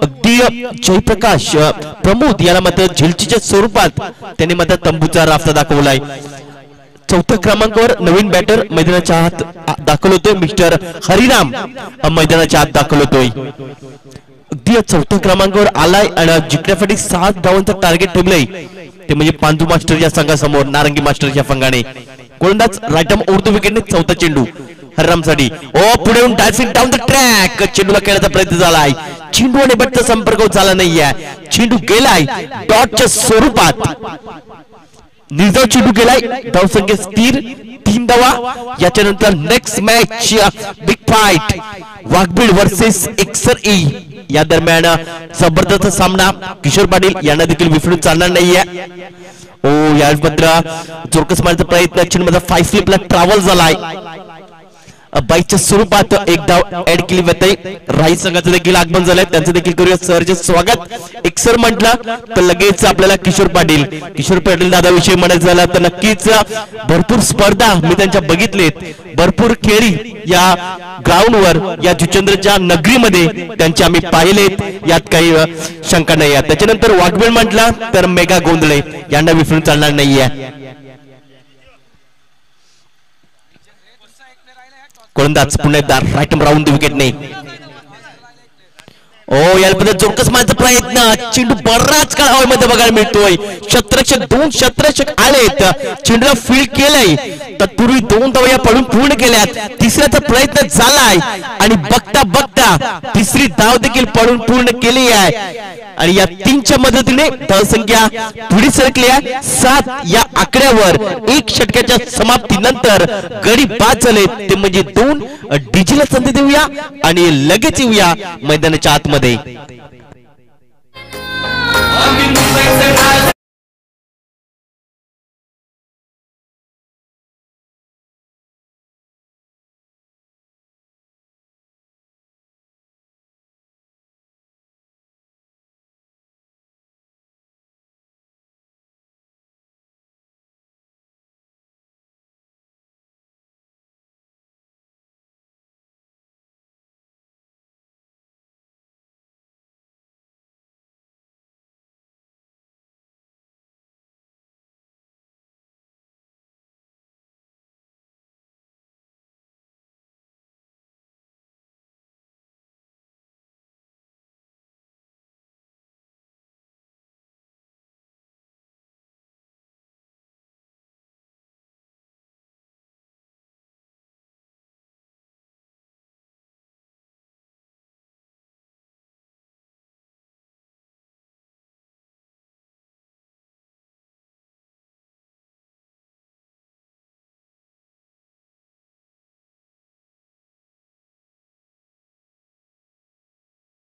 Speaker 2: अगदी जयप्रकाश प्रमोद याला मात्र झेलचीच्या स्वरूपात त्याने मात्र तंबूचा रास्ता दाखवलाय. 4थ्या क्रमांकावर नवीन बॅटर मैदानाच्या आत दाखल होतोय मिस्टर हरिराम मैदानाच्या आत दाखल होतोय. अगदी 4थ्या क्रमांकावर आलाय आणि जिंकण्यासाठी 7 धावांचं टार्गेट ठेवलंय ते म्हणजे पांजू मास्टर या संघासमोर नारंगी मास्टर या संघाने. गोलंदाज राईट आर्म उर्दू विकेटने 4था चेंडू हररामसाठी. ओ पुढे येऊन डायसिंग डाऊन द ट्रॅक, चेंडूला खेळण्याचा प्रयत्न झालाय. चेंडू आणि बॅटचा संपर्क झाला नाहीये. चेंडू गेलाय डॉटच्या स्वरूपात. निर्धाव चेंडू गेलाय. धावसंख्या स्थिर 3 धावा. याच्यानंतर next match big fight Waghbeed versus एक्सर ए या दरम्यान जबरदस्त सामना. किशोर पाटील यांना देखील विफलून चालणार नाहीये. ओ यावेळेस मात्र चोरकस मारण्याचा प्रयत्न, चेंडूचा 5 फ्लिपला ट्रॅव्हल झालाय. बाईकच्या स्वरूपात एक धाव ऍड केली जाते. राही संघाचं देखील आगमन झालंय, त्यांचं देखील करूया सरचे स्वागत. एक सर म्हटलं तर लगेच आपल्याला किशोर पाटील दादाविषयी म्हणायचं झालं तर नक्कीच भरपूर स्पर्धा मी त्यांच्या बघितलेत, भरपूर खेळी या ग्राउंडवर या जुचंद्रच्या नगरीमध्ये त्यांचे आम्ही पाहिलेत, यात काही शंका नाही आहे. त्याच्यानंतर वाघबीड म्हटला तर मेगा गोंधळे यांना विसरून चालणार नाहीये. गोलंदाज पुन्हा एकदा राईट राऊंड विकेटने. ओ याला चोरकस मारण्याचा प्रयत्न, चेंडू बराच काळ हवेमध्ये बघायला मिळतोय. क्षेत्ररक्षक 2 क्षेत्ररक्षक आलेत, चेंडूला फील्ड केलंय. तत्पूर्वी 2 धावा पडून पूर्ण केल्यात. तिसऱ्याचा प्रयत्न झालाय आणि बघता बघता तिसरी धाव देखील पडून पूर्ण केली आहे. आणि या 3च्या मदतीने धावसंख्या पुढे सरकली आहे 7 या आकड्यावर. 1 षटकाच्या समाप्तीनंतर गडी बाद झाले, ते म्हणजे 2. डीजीला संधी देऊया आणि लगेच येऊया मैदानाच्या आतमध्ये.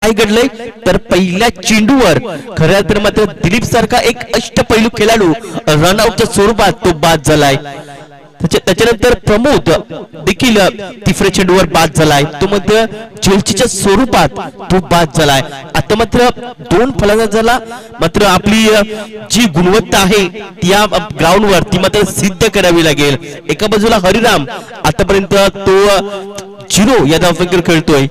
Speaker 2: काय घडलंय तर पहिल्या चेंडूवर खऱ्या तर मात्र दिलीप सारखा एक अष्टपैलू खेळाडू रनआउटच्या स्वरूपात तो बाद झालाय. त्याच्यानंतर प्रमोद देखील तिसऱ्या चेंडूवर बाद झालाय, तो मात्र जेलचीच्या स्वरूपात तो बाद झालाय. आता मात्र 2 फलंदाजाला मात्र आपली जी गुणवत्ता आहे त्या ग्राउंडवर ती मात्र सिद्ध करावी लागेल. एका बाजूला हरिराम आतापर्यंत तो 0 या धावसंख्येवर खेळतोय,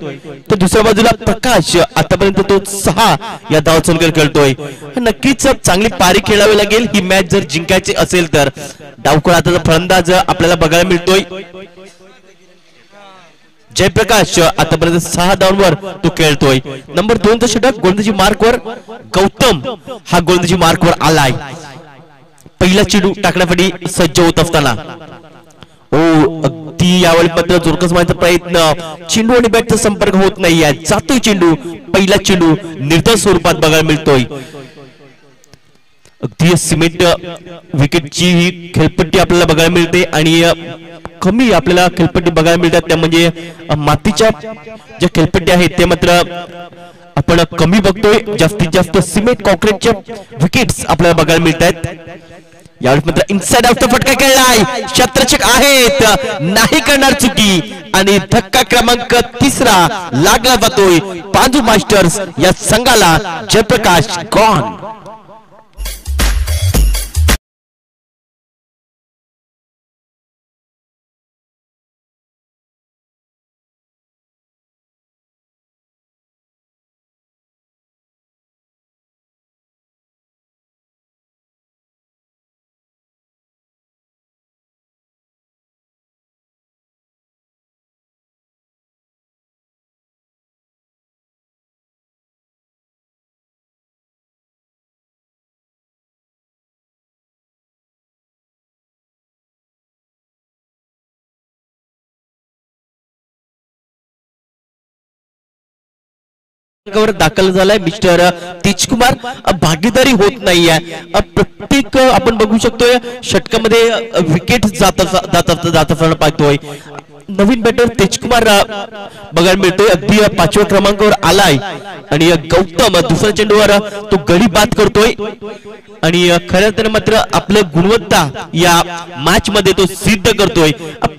Speaker 2: तर दुसऱ्या बाजूला प्रकाश आतापर्यंत तो 6 या धावसंख्येवर खेळतोय. नक्कीच चांगली पारी खेळावी लागेल ही मॅच जर जिंकायची असेल तर. डावखोर फलंदाज आपल्याला बघायला मिळतोय जयप्रकाश, आतापर्यंत 6 धावांवर तो खेळतोय. नंबर 2चा षटक गोलंदाजी मार्कवर गौतम हा गोलंदाजी मार्कवर आलाय. पहिला चेंडू टाकण्यासाठी सज्ज होत असताना ती यावेळी मात्र जोरकस मारण्याचा प्रयत्न, चेंडू आणि बॅटचा संपर्क होत नाहीये. जातोय चेंडू, पहिला चेंडू निर्धाव स्वरूपात बघायला मिळतोय. अगदी सिमेंट विकेटची ही खेळपट्टी आपल्याला बघायला मिळते आणि कमी आपल्याला खेळपट्टी बघायला मिळतात, त्या म्हणजे मातीच्या ज्या खेळपट्टी आहेत ते मात्र आपण कमी बघतोय. जास्तीत जास्त सिमेंट कॉन्क्रीटच्या विकेट्स आपल्याला बघायला मिळतात. यावेळी मात्र इनसाइड आउटचा फटका खेळलाय, क्षेत्ररक्षक आहेत, नाही करणार चुकी आणि धक्का क्रमांक 3 लागला जातोय पांजू मास्टर्स या संघाला. जयप्रकाश गॉन. दाखल झालाय मिस्टर तेजकुमार. भागीदारी होत नाहीये. प्रत्येक आपण बघू शकतोय षटकामध्ये विकेट जात पाहतोय. नवीन बॅटर तेजकुमार बघायला मिळतोय. अगदी 5व्या क्रमांकावर आलाय आणि गौतम दुसऱ्या चेंडूवर तो गडी बाद करतोय आणि खऱ्या अर्थाने मात्र आपलं गुणवत्ता या मॅच मध्ये तो सिद्ध करतोय.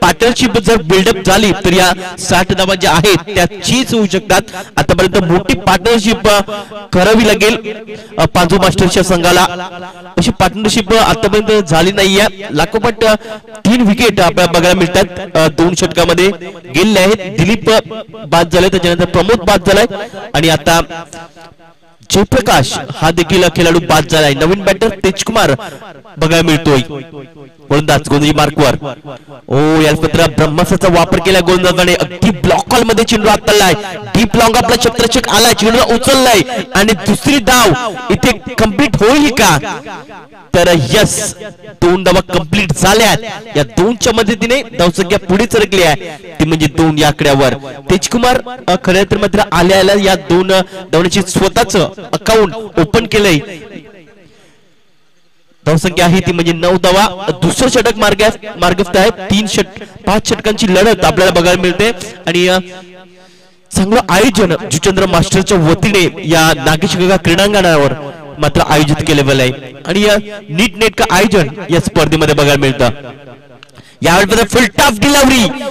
Speaker 2: पार्टनरशिप जर बिल्डअप झाली तर या 60 धावा ज्या आहेत त्या चीज होऊ शकतात. आतापर्यंत मोठी पार्टनरशिप करावी लागेल पांजू मास्टरच्या संघाला. अशी पार्टनरशिप आतापर्यंत झाली नाहीये. लागोपाठ 3 विकेट आपल्याला बघायला मिळतात. 2 षटकामध्ये गेलेले आहेत. दिलीप बाद झाले, त्याच्यानंतर प्रमोद बाद झालाय आणि आता जयप्रकाश हा देखील खेळाडू बाद झालाय. नवीन बॅटर तेजकुमार बघायला मिळतोय. गोलंदाज गोंधळी मार्कवर या पत्र ब्रह्मास्त्राचा वापर केला गोलंदाजाने. अगदी ब्लॉक कॉल मध्ये चेंडू आतालाय. डीप लॉंग आपला क्षेत्ररक्षक आलाय, चेंडू उचललाय आणि दुसरी धाव इथे कंप्लीट होईल का? तर यस, 2 धावा कंप्लीट झाल्यात. या 2च्या मदतीने धावसंख्या पुढे सरकली आहे, ती म्हणजे 2 या आकड्यावर. तेजकुमार खऱ्या तर मात्र आल्या या 2 धावण्याची स्वतःच अकाउंट ओपन केलंय. धावसंख्या आहे ती म्हणजे 9 धावा. दुसरं षटक मार्गस्थ आहे. 5 षटकांची लढत आपल्याला बघायला मिळते आणि चांगलं आयोजन जुचंद्र मास्टरच्या वतीने या नागेश गगा क्रीडांगणावर मात्र आयोजित केलेलं आहे आणि नीटनेटकं आयोजन या स्पर्धेमध्ये बघायला मिळतं. यावेळी फुल टफ डिलिव्हरी,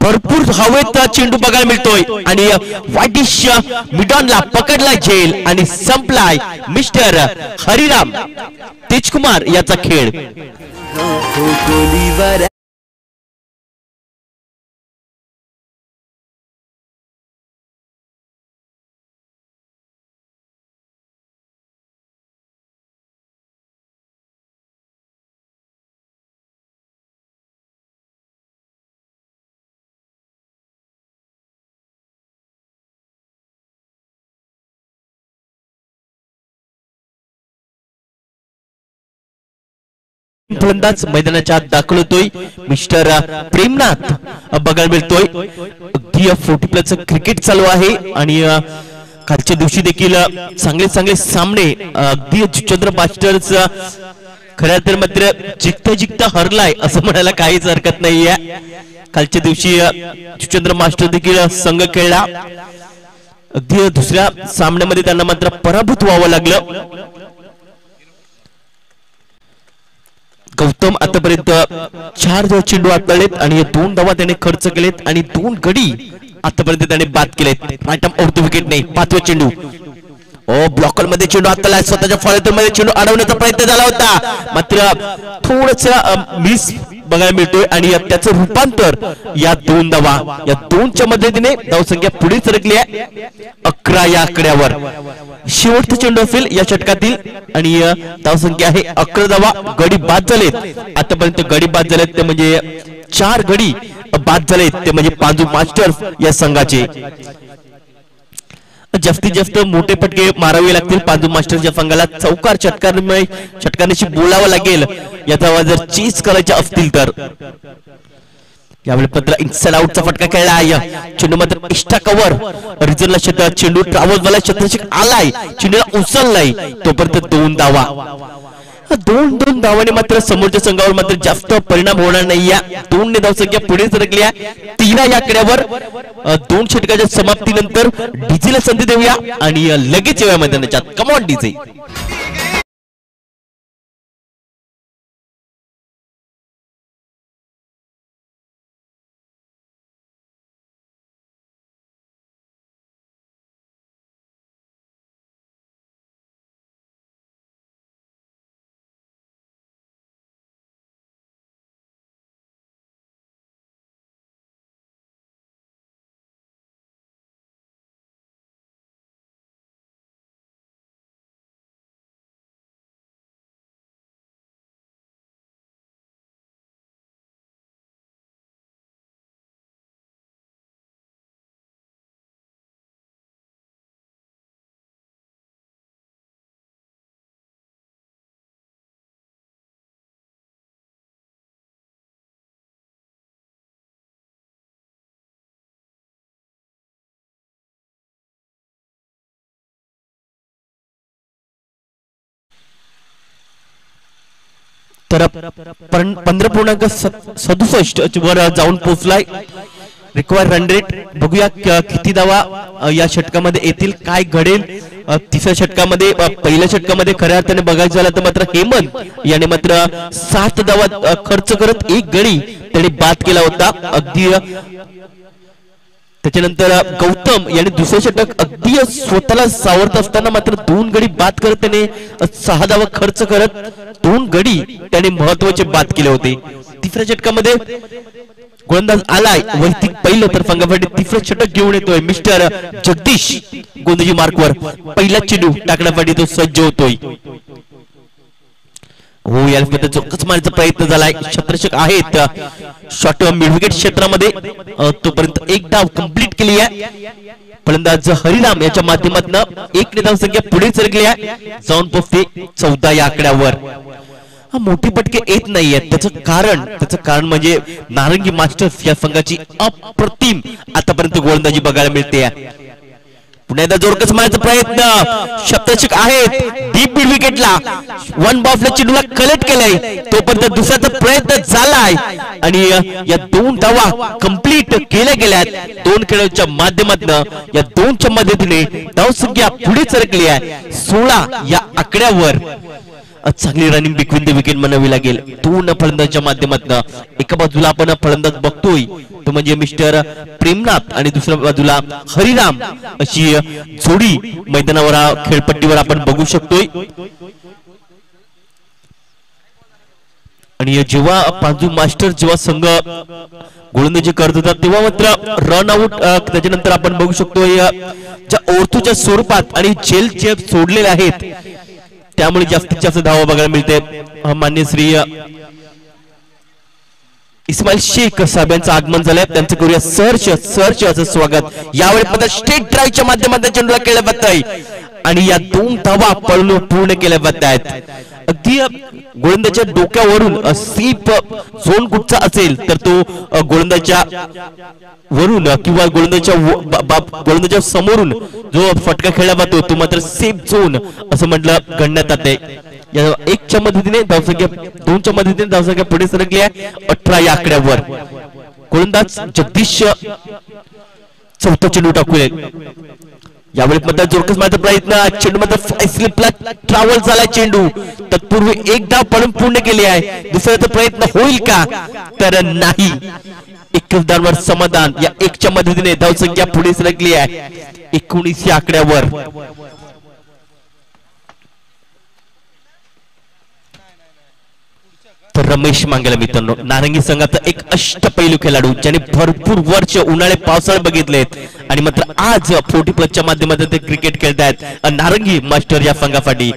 Speaker 2: भरपूर हवेत चेंडू बघायला मिळतोय आणि वाईटिश मिडॉनला पकडला झेल आणि संपलाय मिस्टर हरिराम तेजकुमार याचा खेळ. फलंदाज मैदानाच्या आत दाखल होतोय. मिस्टर प्रेमनाथ बघायला मिळतोय. अगदी 40+ क्रिकेट चालू आहे आणि कालच्या दिवशी देखील चांगले सामने अगदी जुचंद्र मास्टर्स खऱ्या तर मात्र जिंकता हरलाय असं म्हणायला काहीच हरकत नाहीये. कालच्या दिवशी जुचंद्र मास्टर देखील संघ खेळला. अगदी दुसऱ्या सामन्यामध्ये त्यांना मात्र पराभूत व्हावं लागलं. गौतम आतापर्यंत 4 चेंडू हाताळलेत आणि 2 धावा त्याने खर्च केलेत आणि 2 गडी आतापर्यंत त्याने बाद केलेत. अर्ध विकेट नाही. 5वा चेंडू ब्लॉकर मध्ये चेंडू हाताळला. स्वतःच्या फॉलोअर मध्ये चेंडू अडवण्याचा प्रयत्न झाला होता, मात्र थोडस मिस बघायला मिळतोय आणि त्याचं रूपांतर या 2 धावा या 2च्या मदतीने धावसंख्या पुढे सरकली आहे 11 या आकड्यावर. शेवटचा चेंडू असेल या षटकातील आणि धावसंख्या आहे 11 धावा. गडी बाद झालेत. आतापर्यंत गडी बाद झालेत ते म्हणजे 4 गडी बाद झालेत ते म्हणजे पांजू मास्टर्स या संघाचे. जास्तीत जास्त मोठे फटके मारावे लागतील पांजू मास्टरच्या संघाला. चौकार षटकारांशी बोलावं लागेल याचा जर चीज करायच्या असतील तर. यावेळी पत्र इनसाइड आउटचा फटका खेळला आहे. चेंडू मात्र एक्स्ट्रा कव्हर रिझनला चेंडू ट्रॅव्हल झाला. क्षेत्ररक्षक आलाय, चेंडूला उचललाय, तोपर्यंत 2 धावा. 2 धावाने मात्र समोरच्या संघावर मात्र जास्त परिणाम होणार नाहीये. 2 ने धावसंख्या पुढे सरकली आहे 13 या आकड्यावर. 2 षटकाच्या समाप्तीनंतर डीजेला संधी देऊया आणि लगेच येऊया मैदानाच्या. Come on DJ. तर 15.67 वर जाऊन पोहोचलाय रिक्वायर रन रेट. बघूया किती धावा या षटकामध्ये येतील, काय घडेल तिसऱ्या षटकामध्ये. पहिल्या षटकामध्ये खऱ्या अर्थाने बघायचं झालं तर मात्र हेमंत याने मात्र 7 धावा खर्च करत 1 गडी त्याने बाद केला होता. अगदी त्याच्यानंतर गौतम याने दुसरे षटक अगदी स्वतःला सावरत असताना मात्र 2 गडी बाद करत त्याने 6 धावा खर्च करत 2 गडी त्याने महत्वाचे बाद केले होते. तिसऱ्या षटकामध्ये गोलंदाज आलाय वैयक्तिक पहिलं तर फंगाफाटी तिसरं षटक घेऊन येतोय मिस्टर जगदीश. गोंदजी मार्कवर पहिला चेंडू टाकण्यासाठी तो सज्ज होतोय. हो यामध्ये चौकस मारण्याचा प्रयत्न झालाय. क्षेत्ररक्षक आहेत शॉर्ट मिड विकेट क्षेत्रामध्ये तोपर्यंत एक धाव कंप्लीट केली आहे. फलंदाज हरिराम याच्या माध्यमातून 1 धाव संख्या पुढे सरकली आहे, जाऊन पोहोचते 14 या आकड्यावर. मोठी पटके येत नाहीये, त्याचं कारण म्हणजे नारंगी मास्टर्स या संघाची अप्रतिम आतापर्यंत गोलंदाजी बघायला मिळते. पुन्हा एकदा जोरकस मारण्याचा प्रयत्न क्षेत्ररक्षक आहेत डीप मिड विकेटला 1 बॉलला चेंडूला कलेक्ट केलाय, तोपर्यंत दुसऱ्याचा प्रयत्न झालाय आणि या 2 धावा कंप्लीट केल्या गेल्यात. 2 खेळाडूंच्या माध्यमातून या 2च्या मदतीने धावसंख्या पुढे सरकली आहे 16 या आकड्यावर. चांगली रनिंग बिटवीन द विकेट म्हणावी लागेल 2 फलंदाजांच्या माध्यमातून. एका बाजूला आपण फलंदाज बघतोय तो म्हणजे मिस्टर प्रेमनाथ आणि दुसऱ्या बाजूला हरिराम अशी जोडी मैदानावर खेळपट्टीवर आपण बघू शकतोय. आणि जेव्हा पांजू मास्टर जेव्हा संघ गोलंदाजी करत होता तेव्हा मात्र रन आउट त्याच्यानंतर आपण बघू शकतोय ज्या ओर्थूच्या स्वरूपात आणि जेल जे सोडलेले आहेत त्यामुळे जास्तीत जास्त धावा बघायला मिळते. मान्य श्री इस्माईल शेख साहेब यांचं आगमन झालंय, त्यांचं करूया सर्च असं स्वागत. यावेळी पद स्टेट ड्राईव्हच्या माध्यमातून चेंडूला केलं जात आहे आणि या 2 धावा पळून पूर्ण केल्या जात आहेत. अगदी गोलंदाच्या डोक्यावरून सीप झोन कुठचा असेल तर तो गोलंदाच्या वरून किंवा गोलंदाच्या समोरून जो फटका खेळला जातो तो मात्र सेफ झोन असं म्हटलं गणण्यात येते. या 1च्या मदतीने धावसंख्या 2च्या मदतीने धावसंख्या पुढे सरकली आहे 18 या आकड्यावर. गोलंदाज जगदीश चौथा चेंडू टाकूया. यावेळी मात्र जोरकस मारण्याचा प्रयत्न चेंडू मात्र स्लिपला ट्रॅव्हल झाला चेंडू. तत्पूर्वी 1 धाव पळून पूर्ण केली आहे. दुसऱ्याचा प्रयत्न होईल का तर नाही. 21 धावांवर समाधान. या 1च्या मदतीने धावसंख्या पुढे सरकली आहे 19 या आकड्यावर. तर रमेश मांगेला मित्रांनो नारंगी संघाचा एक अष्टपैलू खेळाडू ज्याने भरपूर वर्ष उन्हाळे पावसाळे बघितलेत आणि मात्र आज 40+ माध्यमातून ते क्रिकेट खेळतायत नारंगी मास्टर या संघासाठी.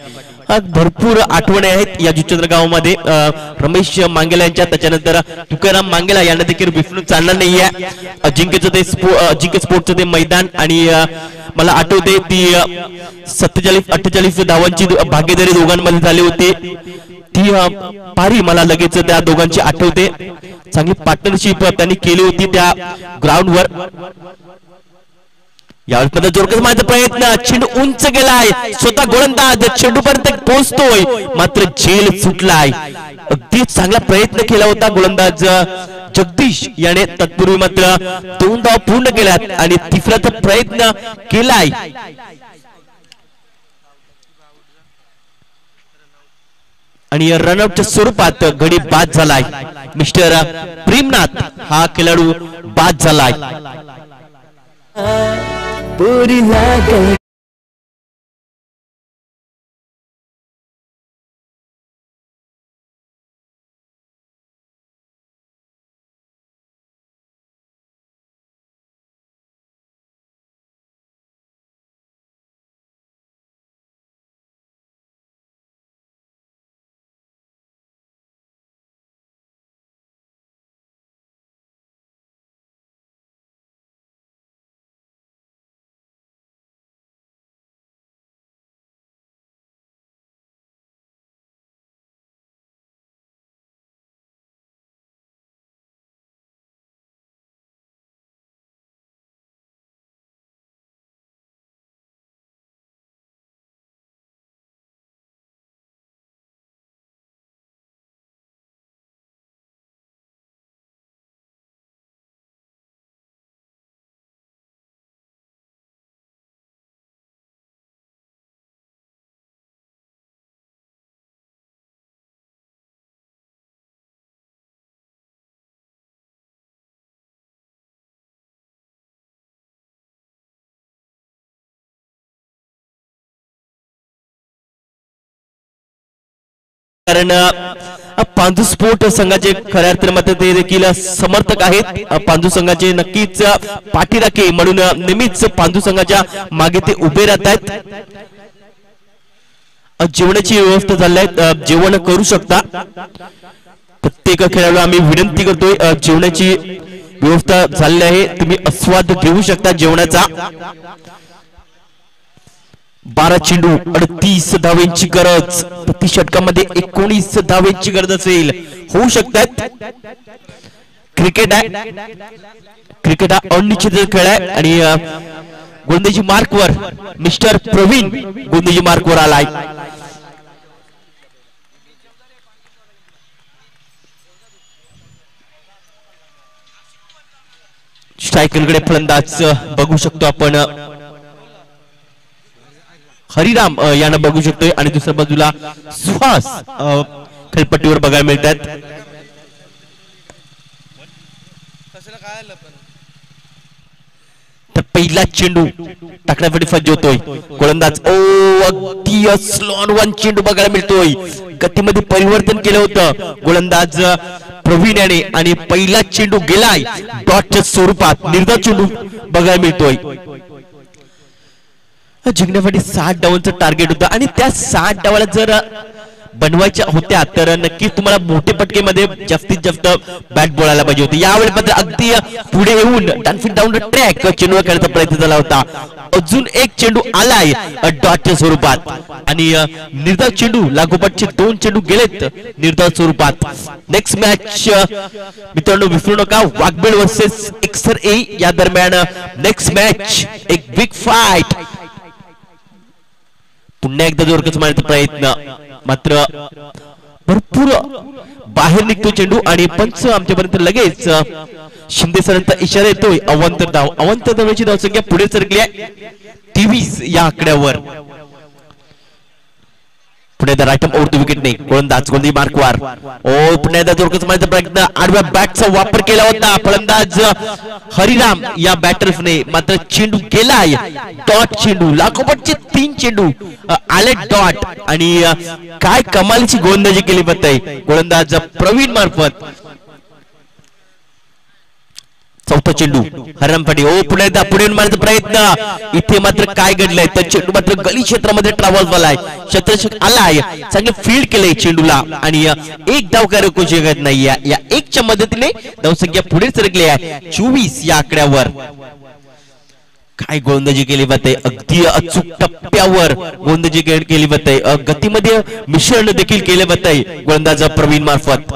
Speaker 2: भरपूर आठवणी आहेत या जुचंद्र गावामध्ये रमेश मांगेला यांच्या. त्याच्यानंतर तुकाराम मांगेला यांना देखील विसरून चालणार नाहीये. अजिंक्य स्पोर्टचं ते मैदान आणि मला आठवते ती 47-48 धावांची भागीदारी दोघांमध्ये झाली होती. ती पारी मला लगेच त्या दोघांची आठवते. चांगली पार्टनरशिप त्यांनी केली होती त्या ग्राउंडवर. यावेळी जोरकस मारण्याचा प्रयत्न चेंडू उंच गेलाय. स्वतः गोलंदाज चेंडूपर्यंत पोहोचतोय मात्र झेल सुटलाय. अगदी चांगला प्रयत्न केला होता गोलंदाज जगदीश याने. तत्पूर्वी मात्र 2 धावा पूर्ण केल्यात आणि तिसऱ्याचा प्रयत्न केलाय. आणि रनआउटच्या स्वरूपात गडी बाद झालाय. मिस्टर प्रेमनाथ हा खेळाडू बाद झालाय. कारण पांजू स्पोर्ट संघाचे खऱ्या अर्थाने मात्र ते देखील समर्थक आहेत. पांजू संघाचे नक्कीच पाठीराखे म्हणून नेहमीच पांजू संघाच्या मागे ते उभे राहत आहेत. जेवणाची व्यवस्था झाली आहे, जेवण करू शकता. प्रत्येक खेळाडू आम्ही विनंती करतोय, जेवणाची व्यवस्था झालेली आहे, तुम्ही आस्वाद घेऊ शकता जेवणाचा. 12 चेंडू 38 धावेंची गरज. प्रति षटकामध्ये 19 धावेंची गरज असेल, होऊ शकतात. क्रिकेट आहे, क्रिकेट हा अनिश्चित खेळ आहे आणि गोलंदाजी मार्कवर मिस्टर प्रवीण गोलंदाजी मार्कवर आलाय. स्ट्रायकरकडे फलंदाज बघू शकतो आपण, हरिराम यांना बघू शकतोय आणि दुसऱ्या बाजूला सुहास खेळपट्टीवर बघायला मिळतात. तर पहिला चेंडू टाकण्यासाठी सज्ज होतोय गोलंदाज. अगदी स्लॉन वन चेंडू बघायला मिळतोय. गतीमध्ये परिवर्तन केलं होतं गोलंदाज प्रवीण याने आणि पहिला चेंडू गेलाय डॉटच्या स्वरूपात. निर्धाव चेंडू बघायला मिळतोय. जिंकण्यासाठी 60 डावांचं टार्गेट होतं आणि त्या 60 डावाला जर बनवायच्या होत्या तर नक्कीच तुम्हाला मोठे पटकेमध्ये जास्तीत जास्त बॅट बोलायला पाहिजे होते. यावेळी मात्र अगदी पुढे येऊन डान्फिट डाऊन ट्रॅक चेंडू खेळण्याचा प्रयत्न झाला होता. अजून एक चेंडू आलाय डॉटच्या स्वरूपात आणि निर्धाव चेंडू लागोपाठचे 2 चेंडू गेलेत निर्धाव स्वरूपात. नेक्स्ट मॅच मित्रांनो विसरू नका, वाघबीळ वर्सेस एक्सर ए या दरम्यान नेक्स्ट मॅच एक बिग फाईट. पुन्हा एकदा जोरकस मारण्याचा प्रयत्न, मात्र भरपूर बाहेर निघतो चेंडू आणि पंच आमच्यापर्यंत लगेच शिंदे सरांचा इशारा येतोय. अवांतर धाव, अवांतर धावेची धावसंख्या पुढे सरकली आहे 23 या आकड्यावर. पुढे राईट ओव्हर टू विकेट नाही, गोलंदाज गोलंदाजी मार्कवर. पुन्हा एकदा जोरकस मारण्याचा प्रयत्न, आडव्या बॅटचा वापर केला होता फलंदाज हरिराम या बॅटर्सने, मात्र चेंडू गेलाय डॉट चेंडू. लागोपाठचे 3 चेंडू आले डॉट आणि काय कमालीची गोलंदाजी केली जाते गोलंदाज प्रवीण मार्फत. चौथा चेंडू हरिराम पाटी. पुन्हा एकदा पुढे मारण्याचा प्रयत्न, इथे मात्र काय घडलंय तर चेंडू मात्र गली क्षेत्रामध्ये ट्रॅव्हल झालाय. क्षेत्ररक्षक आलाय, चांगले फील्ड केलंय चेंडूला आणि एक धाव काय रोखू शकत नाही. या एकच्या मदतीने धावसंख्या पुढे सरकली आहे 24 या आकड्यावर. काय गोलंदाजी केली जाते, अगदी अचूक टप्प्यावर गोलंदाजी केली जाते. गतीमध्ये मिश्रण देखील केले जाते गोलंदाज प्रवीण मार्फत.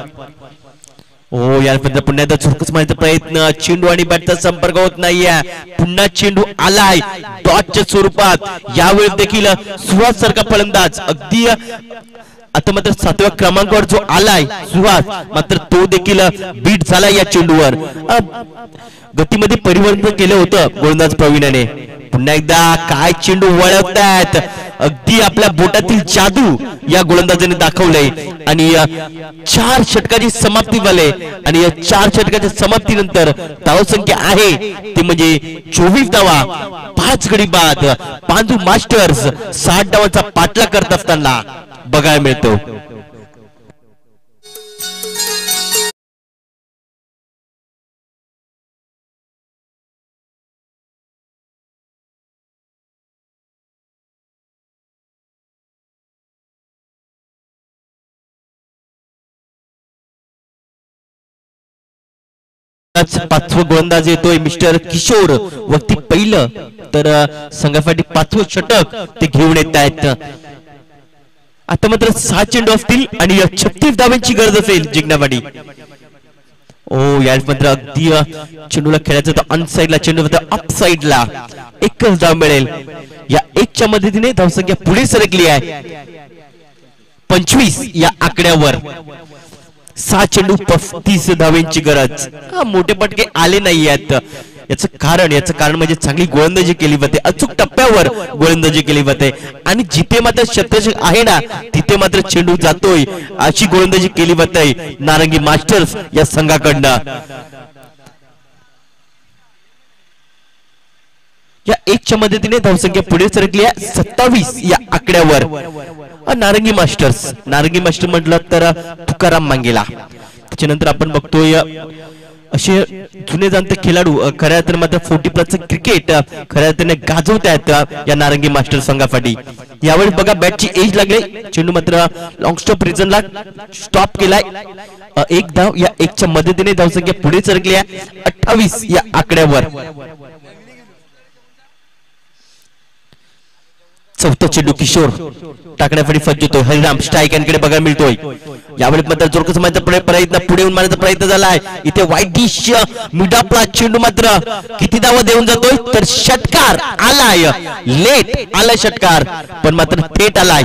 Speaker 2: यानंतर पुन्हा एकदा झुरकस मारण्याचा प्रयत्न, चेंडू आणि बॅटचा संपर्क होत नाहीये. पुन्हा चेंडू आलाय डॉटच्या स्वरूपात. यावेळी देखील सुहास सारखा फलंदाज अगदी आता मात्र 7व्या क्रमांकावर जो आलाय सुहास, मात्र तो देखील बीट झाला या चेंडूवर. गतीमध्ये परिवर्तन केलं होतं गोलंदाज प्रवीणाने. पुन्हा एकदा काय चेंडू वळवतात, अगदी आपल्या बोटातील जादू या गोलंदाजाने दाखवलंय आणि 4 षटकाची समाप्ती झाली आणि या 4 षटकाच्या समाप्तीनंतर धावसंख्या आहे ती म्हणजे 24 धावा. 5 गडी बाद पांजू मास्टर्स 60 धावांचा पाठलाग करत असताना बघायला मिळतो. पाचवं गोलंदाज येतोय मिस्टर किशोर. वक्ती पहिलं तर संघासाठी 5वं षटक ते घेऊन येत आहेत. आता मात्र 6 चेंडू असतील आणि 36 धावांची गरज असेल जिंकण्यासाठी. यात मात्र अगदी चेंडूला खेळायचं तर अनसाइडला, चेंडू अप साइडला. एकच धाव मिळेल. या एकच्या मदतीने धावसंख्या पुढे सरकली आहे 25 या आकड्यावर. 6 चेंडू 35 धावेंची गरज. मोठे पटके आले नाही आहेत. याचं कारण म्हणजे चांगली गोलंदाजी केली जाते, अचूक टप्प्यावर गोलंदाजी केली जाते आणि जिथे मात्र क्षेत्ररक्षक आहे ना तिथे मात्र चेंडू जातोय अशी गोलंदाजी केली जाते नारंगी मास्टर्स या संघाकडनं. या एकच्या मदतीने धावसंख्या पुढे सरकली आहे 27 या आकड्यावर. नारंगी मास्टर म्हटलं तर तुकाराम मांगेला. त्याच्यानंतर आपण बघतोय असे जुने जाणते खेळाडू खऱ्या अर्थाने मात्र 40+ क्रिकेट खऱ्या अर्थाने गाजवत आहेत या नारंगी मास्टर संघासाठी. यावेळी बघा बॅटची एज लागले, चेंडू मात्र लॉंग स्टॉप रिजनला स्टॉप केलाय. एक धाव या 1च्या मदतीने धावसंख्या पुढे सरकली आहे 28 या आकड्यावर. चौथा चेंडू किशोर टाकण्यासाठी फज्ज होतोय. हरिराम स्ट्राईक यांकडे बघायला मिळतोय. यावेळी मात्र जोरकस मारण्याचा प्रयत्न पुढे येऊन मारण्याचा प्रयत्न झालाय. इथे वाईट डिश मिडापला चेंडू मात्र किती धावा देऊन जातोय तर षटकार आलाय. लेट आलाय षटकार पण मात्र थेट आलाय.